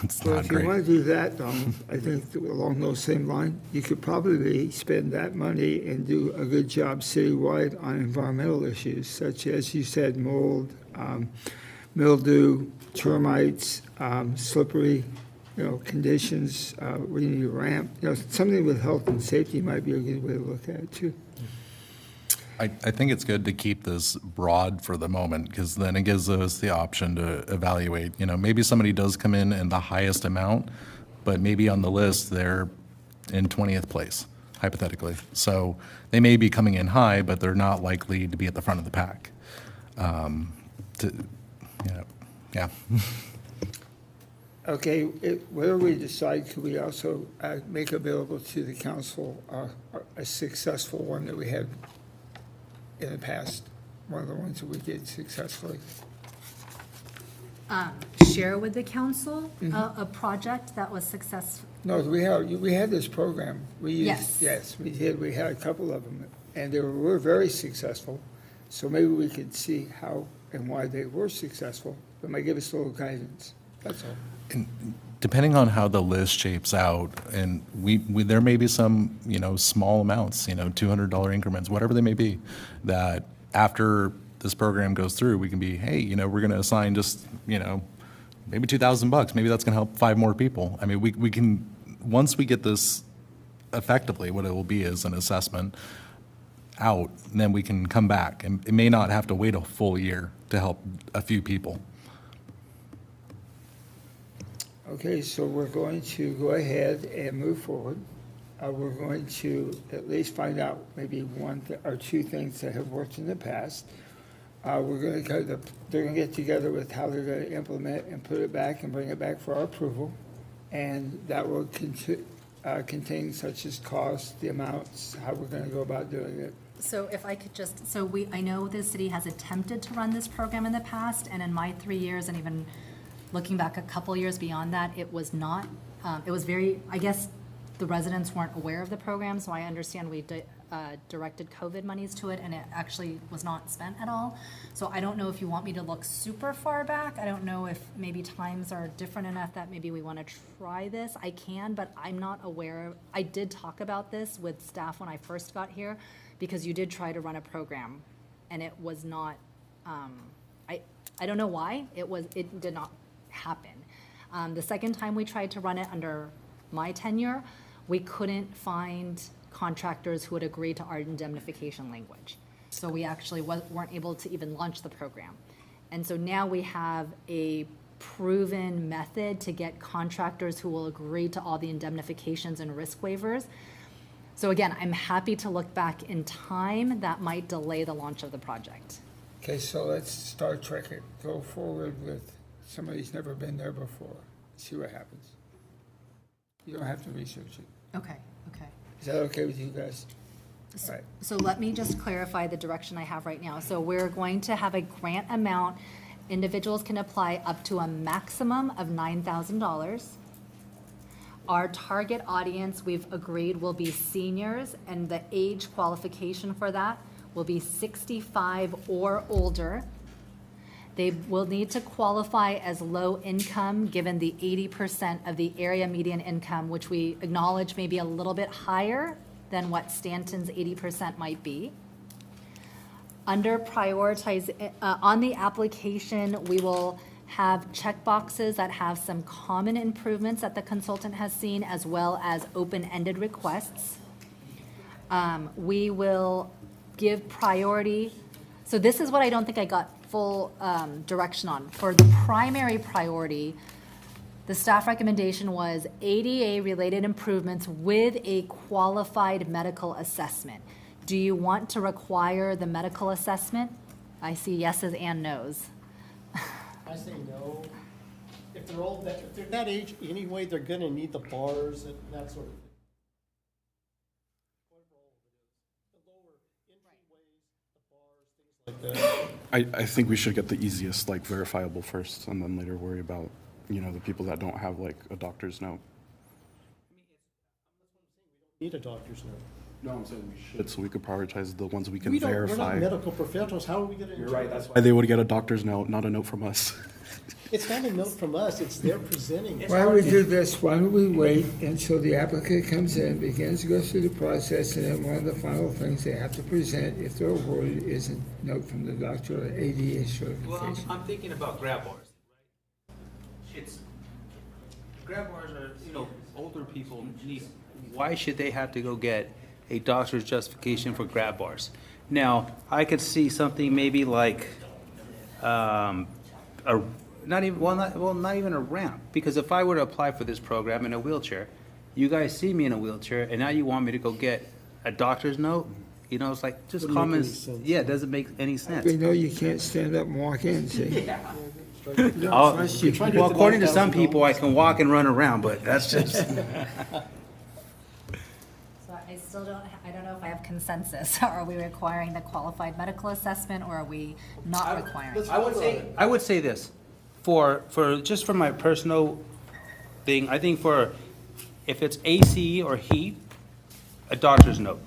it's Well, not if you great. want to do that, I think that along those same lines, you could probably spend that money and do a good job citywide on environmental issues, such as you said, mold, mildew, termites, slippery, conditions, where you need a ramp. Something with health and safety might be a good way to look at it too. I think it's good to keep this broad for the moment, because then it gives us the option to evaluate. Maybe somebody does come in the highest amount, but maybe on the list they're in 20th place, hypothetically. So they may be coming in high, but they're not likely to be at the front of the pack. Yeah. Okay, whatever we decide, could we also make available to the council a successful one that we had in the past, one of the ones that we did successfully? Share with the council a project that was successful. No, we had this program. We used, Yes. yes, we did. We had a couple of them, and they were very successful. So maybe we could see how and why they were successful. It might give us a little guidance. That's all. And depending on how the list shapes out, and we there may be some, small amounts, $200 increments, whatever they may be, that after this program goes through, we can be, hey, we're going to assign just, maybe $2,000. Maybe that's going to help 5 more people. I mean, we can, once we get this effectively, what it will be is an assessment out, and then we can come back. And it may not have to wait a full year to help a few people. Okay, so we're going to go ahead and move forward. We're going to at least find out maybe one or two things that have worked in the past. We're going to they're going to get together with how they're going to implement and put it back and bring it back for our approval. And that will contain such as cost, the amounts, how we're going to go about doing it. So if I could just, I know the city has attempted to run this program in the past, and in my 3 years, and even looking back a couple years beyond that, it was not, it was very, I guess the residents weren't aware of the program, so I understand we directed COVID monies to it, and it actually was not spent at all. So I don't know if you want me to look super far back. I don't know if maybe times are different enough that maybe we want to try this. I can, but I'm not aware. I did talk about this with staff when I first got here, because you did try to run a program, and it was not, I don't know why, it did not happen. The second time we tried to run it under my tenure, we couldn't find contractors who would agree to our indemnification language. So we actually weren't able to even launch the program. And so now we have a proven method to get contractors who will agree to all the indemnifications and risk waivers. So again, I'm happy to look back in time. That might delay the launch of the project. Okay, so let's Star Trek it. Go forward with somebody who's never been there before. See what happens. You don't have to research it. Okay, okay. Is that okay with you guys? All right. So let me just clarify the direction I have right now. So we're going to have a grant amount. Individuals can apply up to a maximum of $9,000. Our target audience, we've agreed, will be seniors, and the age qualification for that will be 65 or older. They will need to qualify as low income, given the 80% of the area median income, which we acknowledge may be a little bit higher than what Stanton's 80% might be. Under prioritize, on the application, we will have checkboxes that have some common improvements that the consultant has seen, as well as open-ended requests. We will give priority. So this is what I don't think I got full direction on. For the primary priority, the staff recommendation was ADA-related improvements with a qualified medical assessment. Do you want to require the medical assessment? I see yeses and nos. I say no. If they're that age anyway, they're gonna need the bars and that sort of thing. The lower entryways, the bars, things like that. I think we should get the easiest, like verifiable first, and then later worry about, you know, the people that don't have like a doctor's note. Need a doctor's note. No, I'm saying we should, so we could prioritize the ones we can We're not verify. medical professionals, how are we gonna? You're right, that's why they would get a doctor's note, not a note from us. It's not a note from us, it's they're presenting. Why don't we do this? Why don't we wait until the applicant comes in, begins to go through the process, and then one of the final things they have to present, if they're awarded, is a note from the doctor or ADA Well, certification. I'm thinking about grab bars, right? It's, grab bars are, you know, older people need, why should they have to go get a doctor's justification for grab bars? Now, I could see something maybe like, not even a ramp, because if I were to apply for this program in a wheelchair, you guys see me in a wheelchair, and now you want me to go get a doctor's note? You know, it's like just Doesn't make common, any sense. yeah, it doesn't make any sense. We know you can't stand up and walk in, see? Well, according to some people, I can walk and run around, but that's just. So I still I don't know if I have consensus. Are we requiring the qualified medical assessment, or are we not requiring? I would say this, for just for my personal thing, I think if it's AC or heat, a doctor's note.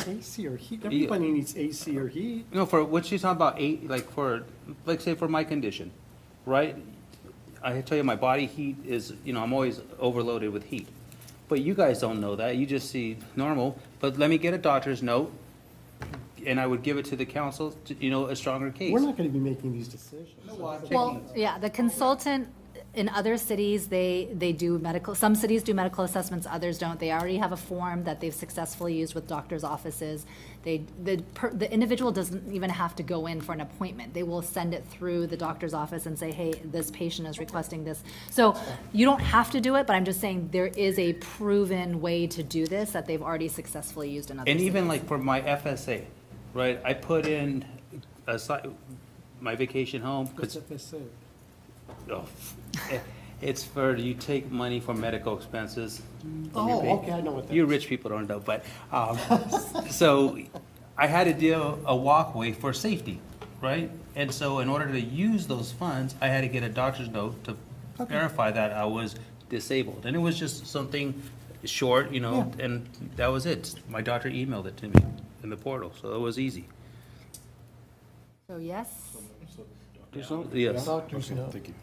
AC or heat, everybody needs AC or heat. No, for what she's talking about, like say for my condition, right? I tell you, my body heat is, you know, I'm always overloaded with heat. But you guys don't know that, you just see normal. But let me get a doctor's note, and I would give it to the council, to, you know, a stronger case. We're not gonna be making these decisions. Well, yeah, the consultant, in other cities, they do medical, some cities do medical assessments, others don't. They already have a form that they've successfully used with doctors' offices. The individual doesn't even have to go in for an appointment. They will send it through the doctor's office and say, hey, this patient is requesting this. So you don't have to do it, but I'm just saying there is a proven way to do this that they've already successfully used in other And cities. even like for my FSA, right, I put in my vacation home, What's because FSA? it's for, you take money for medical expenses. Oh, okay, I know what that You is. rich people don't know, but, so I had to do a walkway for safety, right? And so in order to use those funds, I had to get a doctor's note to verify that I was disabled. And it was just something short, you know, and that was it. My doctor emailed it to me in the portal, so it was easy. So yes? Yes, Doctors know. Thank you.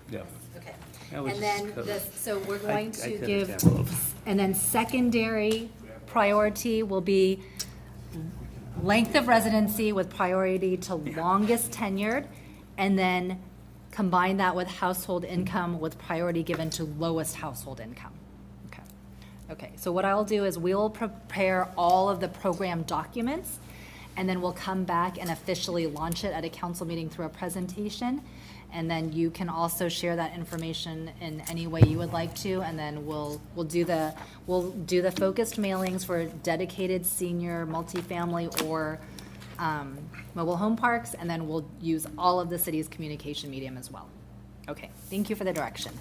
yeah. Okay. That was And then, just so we're going I to could've give, enveloped. and then secondary priority will be length of residency with priority to longest tenured, and then combine that with household income with priority given to lowest household income. Okay. Okay, so what I'll do is we'll prepare all of the program documents, and then we'll come back and officially launch it at a council meeting through a presentation. And then you can also share that information in any way you would like to, and then we'll do the focused mailings for dedicated senior, multifamily, or mobile home parks, and then we'll use all of the city's communication medium as well. Okay, thank you for the direction.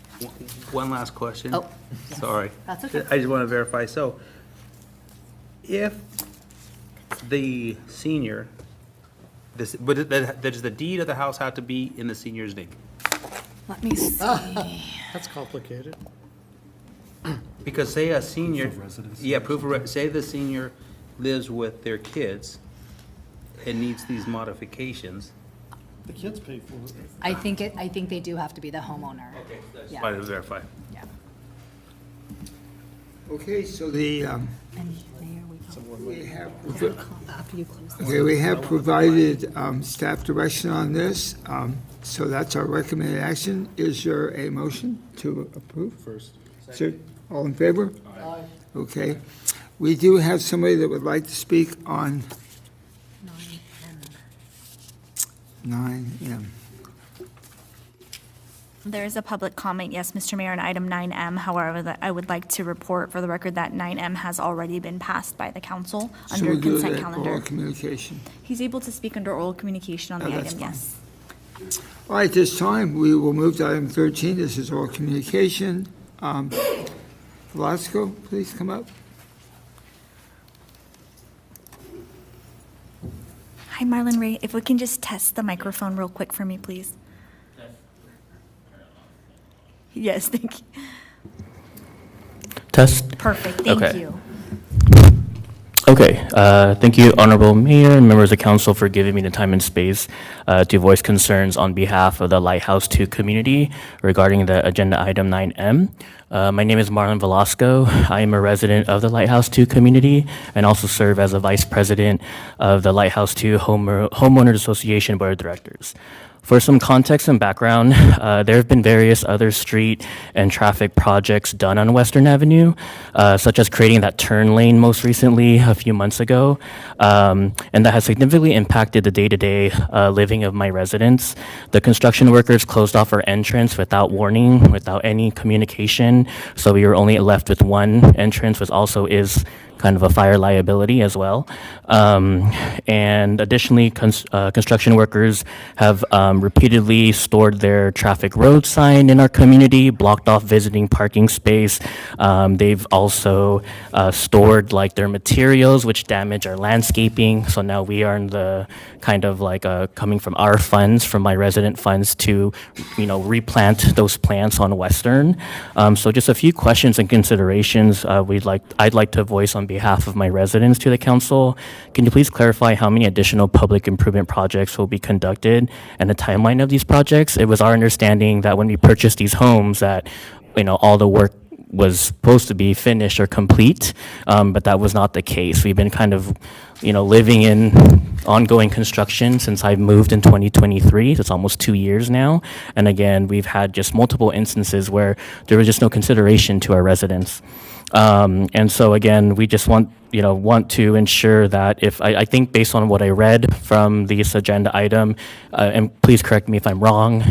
One last question. Oh, yes. Sorry. That's okay. I just want to verify. So if the senior, does the deed of the house have to be in the senior's name? Let me see. That's complicated. Because say a senior. Yeah, say the senior lives with their kids and needs these modifications. The kids pay for it. I think they do have to be the homeowner. Okay, that's Yeah. fine to verify. Yeah. Okay, so the, And there we go. we have, After you close this. okay, we have provided staff direction on this, so that's our recommended action. Is there a motion to approve? First. Sir, all in favor? Aye. Okay. We do have somebody that would like to speak on 9M. There is a public comment, yes, Mr. Mayor, on item 9M. However, that I would like to report for the record that 9M has already been passed by the council So under we'll do consent that calendar. oral communication. He's able to speak under oral communication on Oh, the that's item, fine. yes. All right, this time, we will move to item 13. This is oral communication. Velasco, please come up. Hi, Marlon Ray. If we can just test the microphone real quick for me, please. Yes, thank you. Test. Perfect, thank Okay. you. Okay, thank you, Honorable Mayor and members of council for giving me the time and space to voice concerns on behalf of the Lighthouse 2 community regarding the agenda item 9M. My name is Marlon Velasco. I am a resident of the Lighthouse 2 community and also serve as a vice president of the Lighthouse 2 Homeowners Association Board of Directors. For some context and background, there have been various other street and traffic projects done on Western Avenue, such as creating that turn lane most recently a few months ago, and that has significantly impacted the day-to-day living of my residents. The construction workers closed off our entrance without warning, without any communication, so we were only left with one entrance, which also is kind of a fire liability as well. And additionally, construction workers have repeatedly stored their traffic road sign in our community, blocked off visiting parking space. They've also stored like their materials, which damage our landscaping. So now we are in the kind of like coming from our funds, from my resident funds, to replant those plants on Western. So just a few questions and considerations I'd like to voice on behalf of my residents to the council. Can you please clarify how many additional public improvement projects will be conducted and the timeline of these projects? It was our understanding that when we purchased these homes that all the work was supposed to be finished or complete, but that was not the case. We've been kind of living in ongoing construction since I moved in 2023. It's almost 2 years now. And again, we've had just multiple instances where there was just no consideration to our residents. And so again, we just want to ensure that if I think based on what I read from this agenda item, and please correct me if I'm wrong,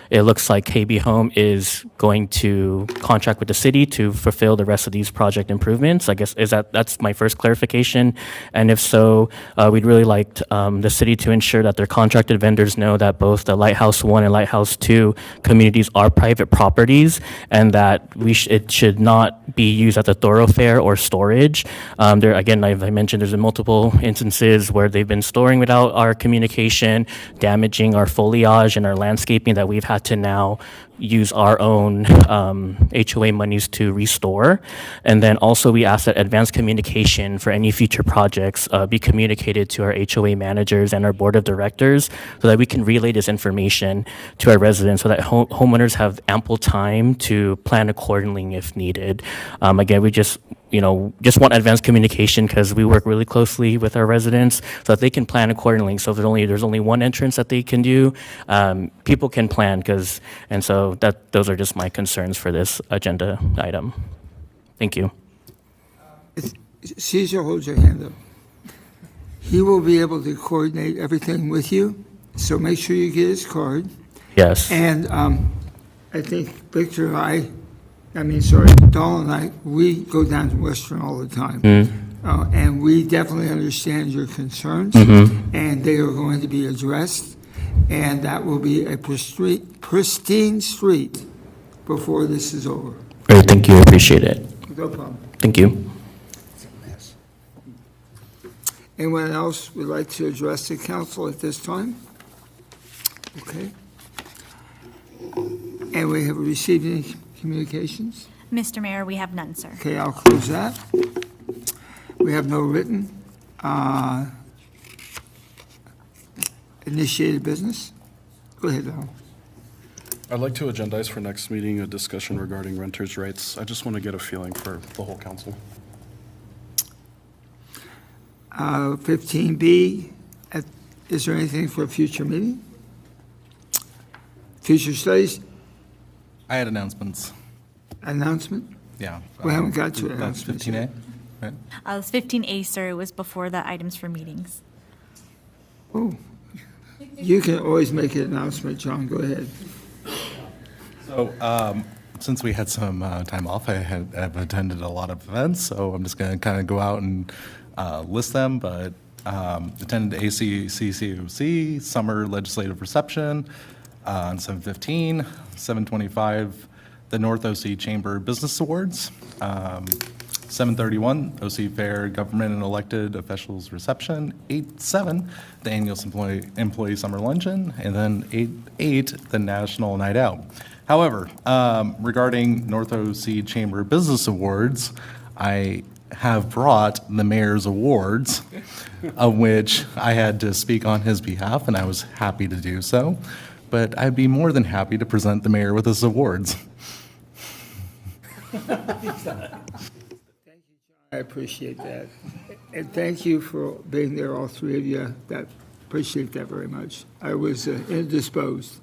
it looks like KB Home is going to contract with the city to fulfill the rest of these project improvements. I guess that's my first clarification. And if so, we'd really like the city to ensure that their contracted vendors know that both the Lighthouse 1 and Lighthouse 2 communities are private properties, and that it should not be used as a thoroughfare or storage. Again, as I mentioned, there's been multiple instances where they've been storing without our communication, damaging our foliage and our landscaping that we've had to now use our own HOA monies to restore. And then also we ask that advanced communication for any future projects be communicated to our HOA managers and our board of directors so that we can relay this information to our residents so that homeowners have ample time to plan accordingly if needed. Again, we just want advanced communication because we work really closely with our residents so that they can plan accordingly. So if there's only one entrance that they can do, people can plan and so those are just my concerns for this agenda item. Thank you. Caesar, hold your hand up. He will be able to coordinate everything with you, so make sure you get his card. Yes. And I think Victor and Dahl and I, we go down to Western all the time. And we definitely understand your concerns, and they are going to be addressed. And that will be a pristine street before this is over. Great, thank you, I appreciate it. No problem. Thank you. Anyone else would like to address the council at this time? Okay. And we have received any communications? Mr. Mayor, we have none, sir. Okay, I'll close that. We have no written initiated business. Go ahead, Al. I'd like to agendize for next meeting a discussion regarding renters' rights. I just want to get a feeling for the whole council. 15B, is there anything for a future meeting? Future studies, I had announcements. announcement? Yeah. We haven't got to That's announcements 15A, yet. right? It was 15A, sir. It was before the items for meetings. Oh, you can always make an announcement, John, go ahead. So, since we had some time off, I've attended a lot of events, so I'm just going to kind of go out and list them, but attended ACCCOC Summer Legislative Reception on 7/15, 7/25, the North OC Chamber Business Awards, 7/31, OC Fair Government and Elected Officials Reception, 8/7, the Annual Employee Summer Luncheon, and then 8/8, the National Night Out. However, regarding North OC Chamber Business Awards, I have brought the mayor's awards, of which I had to speak on his behalf, and I was happy to do so. But I'd be more than happy to present the mayor with his awards. I appreciate that. And thank you for being there, all three of you. That, appreciate that very much. I was indisposed.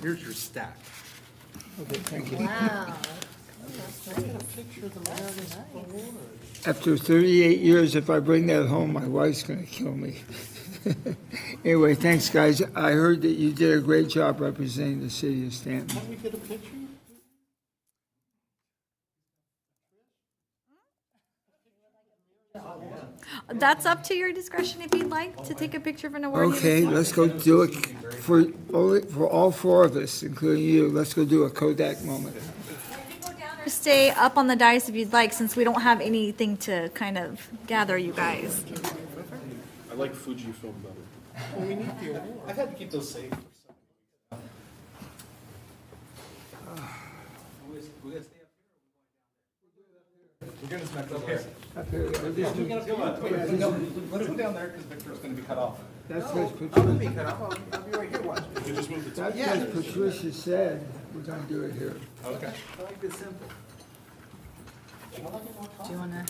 Here's your stack. Okay, thank you. Wow. After 38 years, if I bring that home, my wife's going to kill me. Anyway, thanks, guys. I heard that you did a great job representing the city of Stanton. Can we get a picture? That's up to your discretion if you'd like to take a picture of an award. Okay, let's go do it for all four of us, including you. Let's go do a Kodak moment. Stay up on the dais if you'd like, since we don't have anything to kind of gather you guys. I like Fujifilm better. I've had to keep those safe. We're going to smack up here. Up here, Come down there because Victor's going to be cut off. that's what I'll be cut off. I'll be right here watching. That's what Patricia said. We're going to do it here. Okay. I like this simple. Do you want to?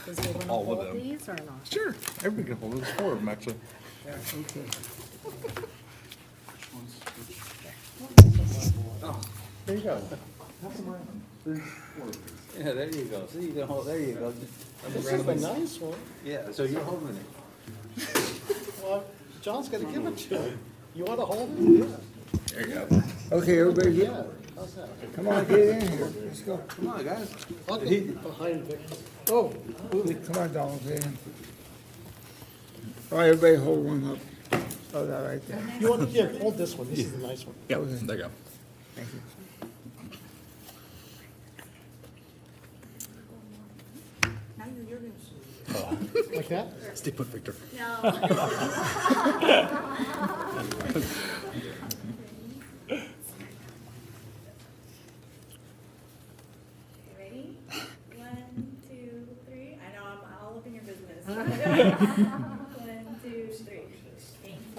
Does he want to All of hold them. these or not? Sure, everybody can hold it. There's 4 of them, actually. Okay. There you go. Yeah, there you go. See, you can hold, there you go. This is a nice one. Yeah, so you're holding it. Well, John's got to give it to him. You want to hold it? Yeah. There you go. Okay, everybody, Yeah. How's that? come on, get in here. Let's go. Come on, guys. I'll get behind Victor. Oh, Come on, Donald, get in. All right, everybody hold one up. Oh, that right there. you want to, here, hold this one. This is a nice one. Yep, there you go. Thank you. Like that? Stay put, Victor. Ready? 1, 2, 3. I know I'm all up in your business. 1, 2, 3.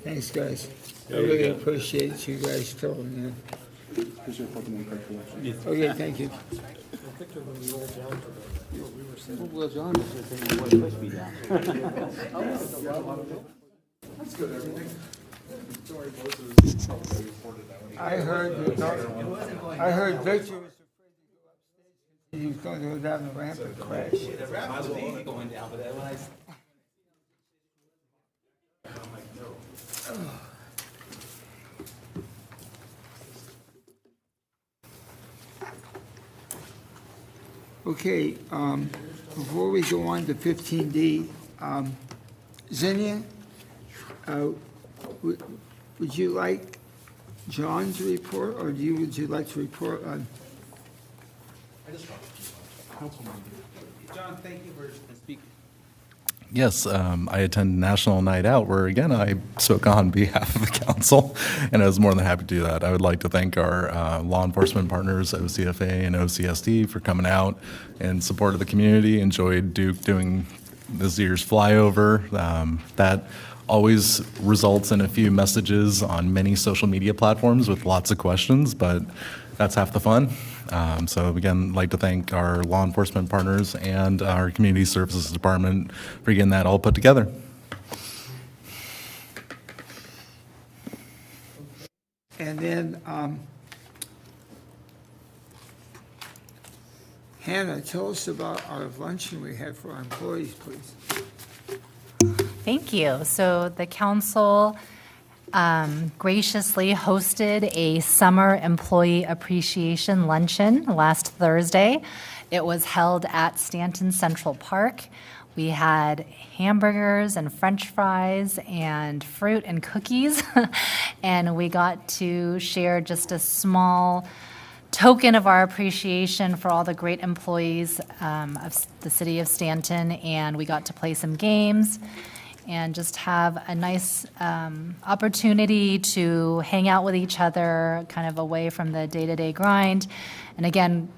Thanks, guys. I really appreciate you guys filling in. Okay, thank you. Victor, when you roll down to the, we were saying. Well, John is just saying, boy, push me down. I heard Victor was afraid to go upstairs because he was going to go down the ramp and crash. The rap was easy going down, but then when I. Okay, before we go on to 15D, Zinnia, would you like John's report, or would you like to report on? John, thank you for speaking. Yes, I attended National Night Out, where again I spoke on behalf of the council, and I was more than happy to do that. I would like to thank our law enforcement partners, OCFA and OCSD, for coming out in support of the community. Enjoyed Duke doing this year's flyover. That always results in a few messages on many social media platforms with lots of questions, but that's half the fun. So again, I'd like to thank our law enforcement partners and our community services department for getting that all put together. And then, Hannah, tell us about our luncheon we had for our employees, please. Thank you. So the council graciously hosted a summer employee appreciation luncheon last Thursday. It was held at Stanton Central Park. We had hamburgers and French fries and fruit and cookies, and we got to share just a small token of our appreciation for all the great employees of the city of Stanton, and we got to play some games and just have a nice opportunity to hang out with each other, kind of away from the day-to-day grind. And again,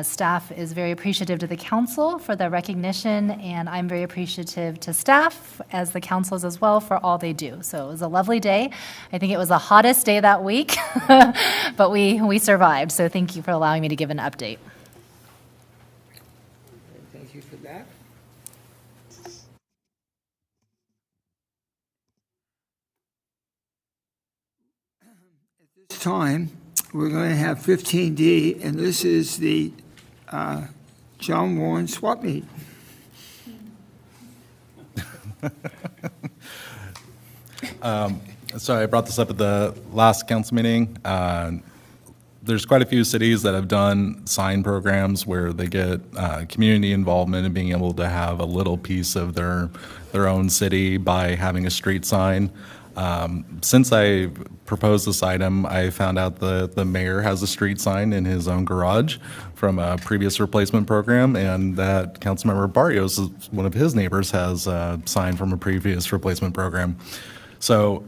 staff is very appreciative to the council for the recognition, and I'm very appreciative to staff, as the council is as well, for all they do. So it was a lovely day. I think it was the hottest day that week, but we survived. So thank you for allowing me to give an update. Thank you for that. This time, we're going to have 15D, and this is the John Warren swap meet. So I brought this up at the last council meeting. There's quite a few cities that have done sign programs where they get community involvement and being able to have a little piece of their own city by having a street sign. Since I proposed this item, I found out the mayor has a street sign in his own garage from a previous replacement program, and that Councilmember Barrios, one of his neighbors, has a sign from a previous replacement program. So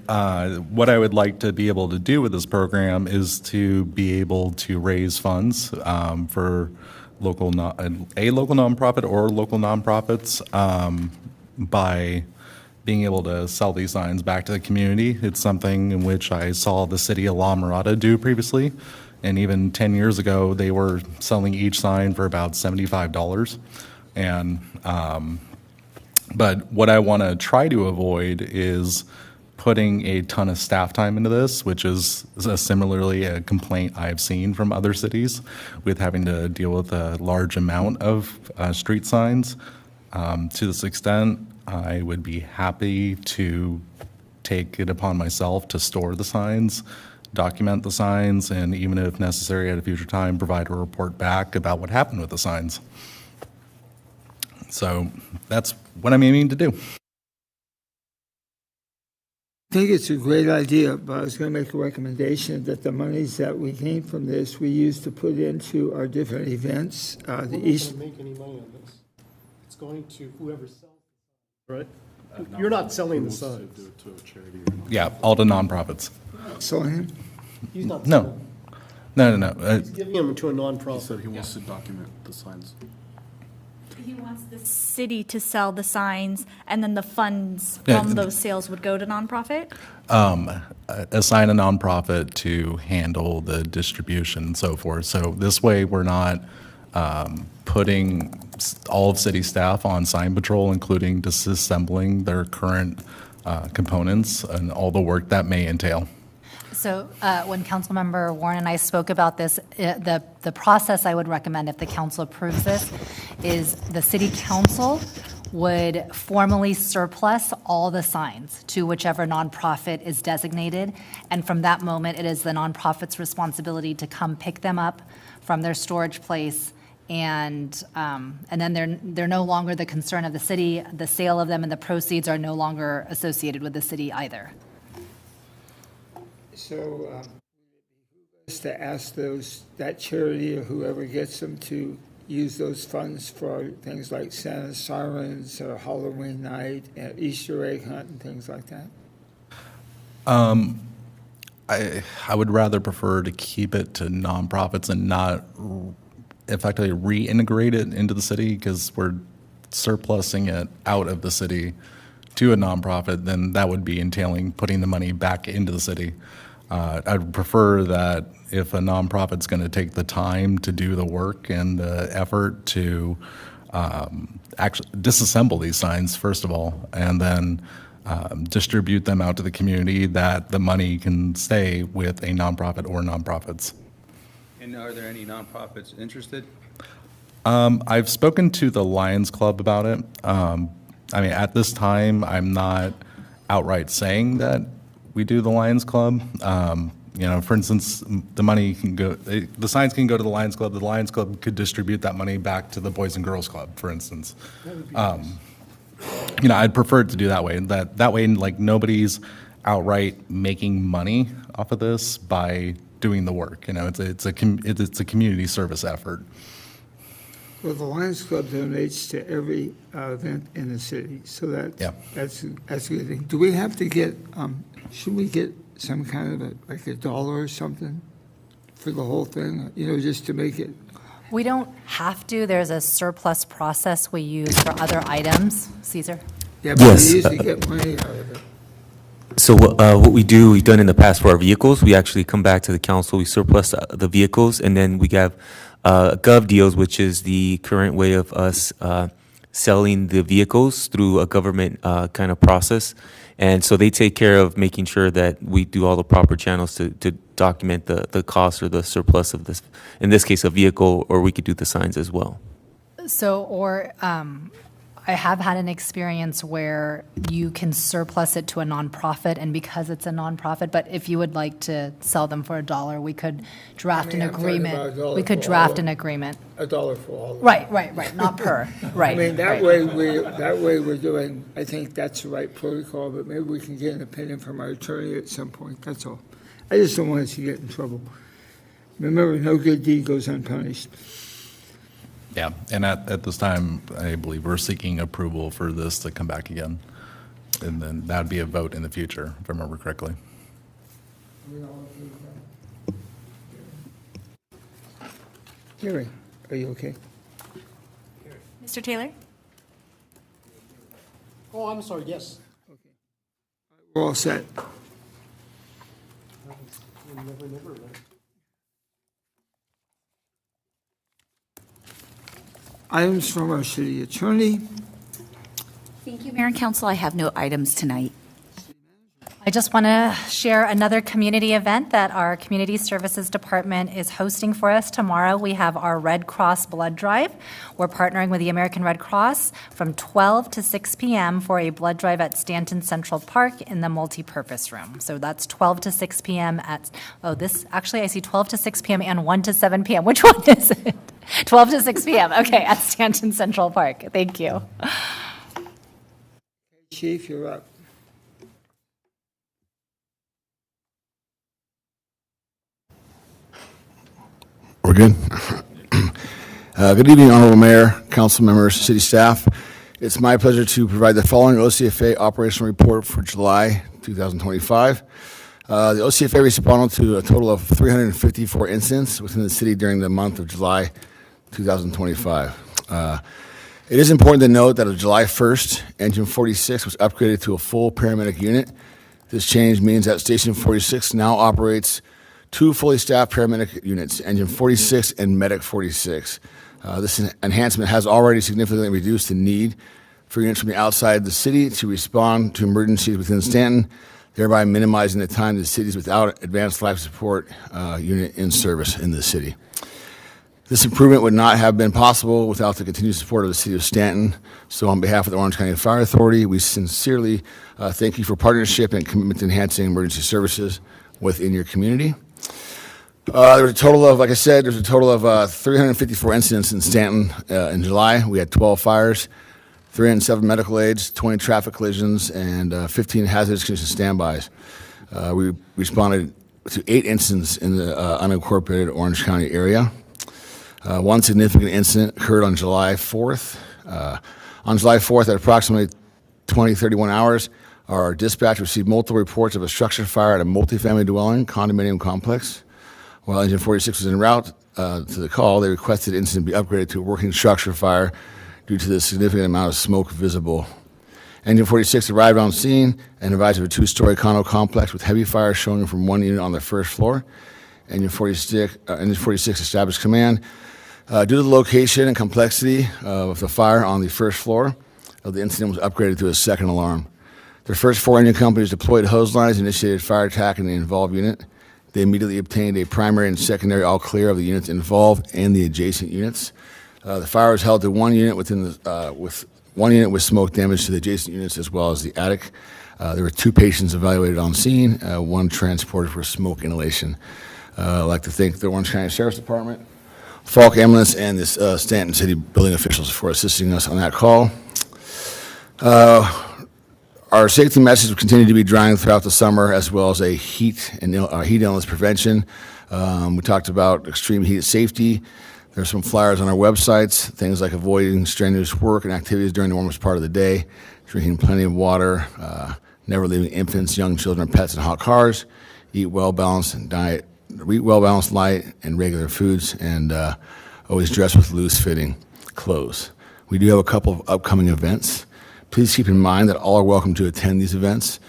what I would like to be able to do with this program is to be able to raise funds for a local nonprofit or local nonprofits by being able to sell these signs back to the community. It's something in which I saw the city of La Mirada do previously, and even 10 years ago, they were selling each sign for about $75. And but what I want to try to avoid is putting a ton of staff time into this, which is similarly a complaint I've seen from other cities with having to deal with a large amount of street signs. To this extent, I would be happy to take it upon myself to store the signs, document the signs, and even if necessary at a future time, provide a report back about what happened with the signs. So that's what I'm aiming to do. I think it's a great idea, but I was going to make a recommendation that the monies that we gain from this, we use to put into our different events. We're not going to make any money on this. It's going to whoever sells, right? You're not selling the signs. Yeah, all to nonprofits. So him? He's not No. selling. No. He's giving them to a He nonprofit. said he wants to document the signs. He wants the city to sell the signs, and then the funds Yeah. from those sales would go to nonprofit? Assign a nonprofit to handle the distribution and so forth. So this way, we're not putting all of city staff on sign patrol, including disassembling their current components and all the work that may entail. So when Councilmember Warren and I spoke about this, the process I would recommend if the council approves this is the city council would formally surplus all the signs to whichever nonprofit is designated. And from that moment, it is the nonprofit's responsibility to come pick them up from their storage place and then they're no longer the concern of the city. The sale of them and the proceeds are no longer associated with the city either. So, is to ask that charity or whoever gets them to use those funds for things like Santa Sirens or Halloween night and Easter egg hunt and things like that? I would rather prefer to keep it to nonprofits and not effectively reintegrate it into the city, because we're surplusing it out of the city to a nonprofit. Then that would be entailing putting the money back into the city. I'd prefer that if a nonprofit's going to take the time to do the work and the effort to actually disassemble these signs, first of all, and then distribute them out to the community, that the money can stay with a nonprofit or nonprofits. And are there any nonprofits interested? I've spoken to the Lions Club about it. I mean, at this time, I'm not outright saying that we do the Lions Club. You know, for instance, the money can go, the signs can go to the Lions Club. The Lions Club could distribute that money back to the Boys and Girls Club, for instance. You know, I'd prefer to do that way. That way, like, nobody's outright making money off of this by doing the work. You know, it's a community service effort. Well, the Lions Club donates to every event in the city, so that's a good thing. Do we have to get? Should we get some kind of like $1 or something for the whole thing? You know, just to make it. We don't have to. There's a surplus process we use for other items. Caesar? Yeah, but we usually get money out of it. So what we've done in the past for our vehicles, we actually come back to the council, we surplus the vehicles, and then we have gov deals, which is the current way of us selling the vehicles through a government kind of process. And so they take care of making sure that we do all the proper channels to document the cost or the surplus of this, in this case, a vehicle, or we could do the signs as well. So, I have had an experience where you can surplus it to a nonprofit, and because it's a nonprofit, but if you would like to sell them for $1, we could draft an agreement. We could draft an agreement. $1 for all of them. Right, not per, right. I mean, that way we're doing, I think that's the right protocol, but maybe we can get an opinion from our attorney at some point, that's all. I just don't want us to get in trouble. Remember, no good deed goes unpunished. Yeah, and at this time, I believe we're seeking approval for this to come back again. And then that'd be a vote in the future, if I remember correctly. Gary, are you okay? Mr. Taylor? Oh, I'm sorry, yes. We're all set. Items from our city attorney. Thank you, Mayor and Council. I have no items tonight. I just want to share another community event that our Community Services Department is hosting for us tomorrow. We have our Red Cross Blood Drive. We're partnering with the American Red Cross from 12 to 6 p.m. for a blood drive at Stanton Central Park in the multipurpose room. So that's 12 to 6 p.m. at, I see 12 to 6 p.m. and 1 to 7 p.m. Which one is it? 12 to 6 p.m. Okay, at Stanton Central Park. Thank you. Chief, you're up. We're good. Good evening, Honorable Mayor, council members, city staff. It's my pleasure to provide the following OCFA operational report for July 2025. The OCFA responded to a total of 354 incidents within the city during the month of July 2025. It is important to note that on July 1st, Engine 46 was upgraded to a full paramedic unit. This change means that Station 46 now operates 2 fully staffed paramedic units, Engine 46 and Medic 46. This enhancement has already significantly reduced the need for units from the outside the city to respond to emergencies within Stanton, thereby minimizing the time the cities without advanced life support unit in service in the city. This improvement would not have been possible without the continued support of the city of Stanton. So on behalf of the Orange County Fire Authority, we sincerely thank you for partnership and commitment to enhancing emergency services within your community. There was a total of, like I said, there's a total of 354 incidents in Stanton in July. We had 12 fires, 307 medical aids, 20 traffic collisions, and 15 hazardous condition standbys. We responded to 8 incidents in the unincorporated Orange County area. One significant incident occurred on July 4th. On July 4th at approximately 20:31 hours, our dispatch received multiple reports of a structure fire at a multifamily dwelling condominium complex. While Engine 46 was en route to the call, they requested the incident be upgraded to a working structure fire due to the significant amount of smoke visible. Engine 46 arrived on scene and advised of a 2-story condo complex with heavy fire showing from one unit on the first floor. Engine 46 established command. Due to the location and complexity of the fire on the first floor, the incident was upgraded to a second alarm. The first 4 engine companies deployed hose lines and initiated fire attack in the involved unit. They immediately obtained a primary and secondary all clear of the units involved and the adjacent units. The fire was held to one unit with one unit with smoke damage to the adjacent units as well as the attic. There were 2 patients evaluated on scene, 1 transported for smoke inhalation. I'd like to thank the Orange County Sheriff's Department, Falk Ambulance, and the Stanton City building officials for assisting us on that call. Our safety message will continue to be drying throughout the summer, as well as a heat illness prevention. We talked about extreme heat safety. There's some flyers on our websites, things like avoiding strenuous work and activities during the warmest part of the day, drinking plenty of water, never leaving infants, young children, pets in hot cars, eat well-balanced light and regular foods, and always dress with loose-fitting clothes. We do have a couple of upcoming events. Please keep in mind that all are welcome to attend these events.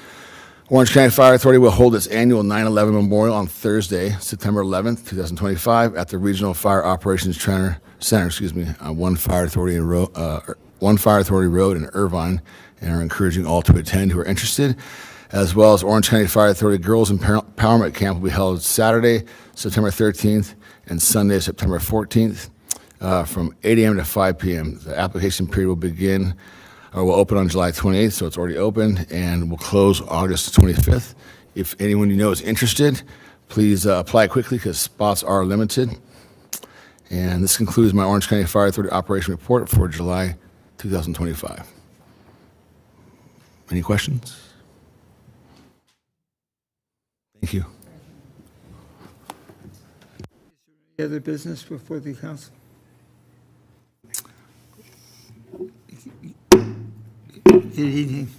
Orange County Fire Authority will hold its annual 9/11 Memorial on Thursday, September 11th, 2025, at the Regional Fire Operations Center, on One Fire Authority Road in Irvine, and are encouraging all to attend who are interested, as well as Orange County Fire Authority Girls Empowerment Camp will be held Saturday, September 13th, and Sunday, September 14th, from 8 a.m. to 5 p.m. The application period will open on July 28th, so it's already open, and will close August 25th. If anyone you know is interested, please apply quickly because spots are limited. And this concludes my Orange County Fire Authority Operation Report for July 2025. Any questions? Thank you. Any other business before the council? Good evening.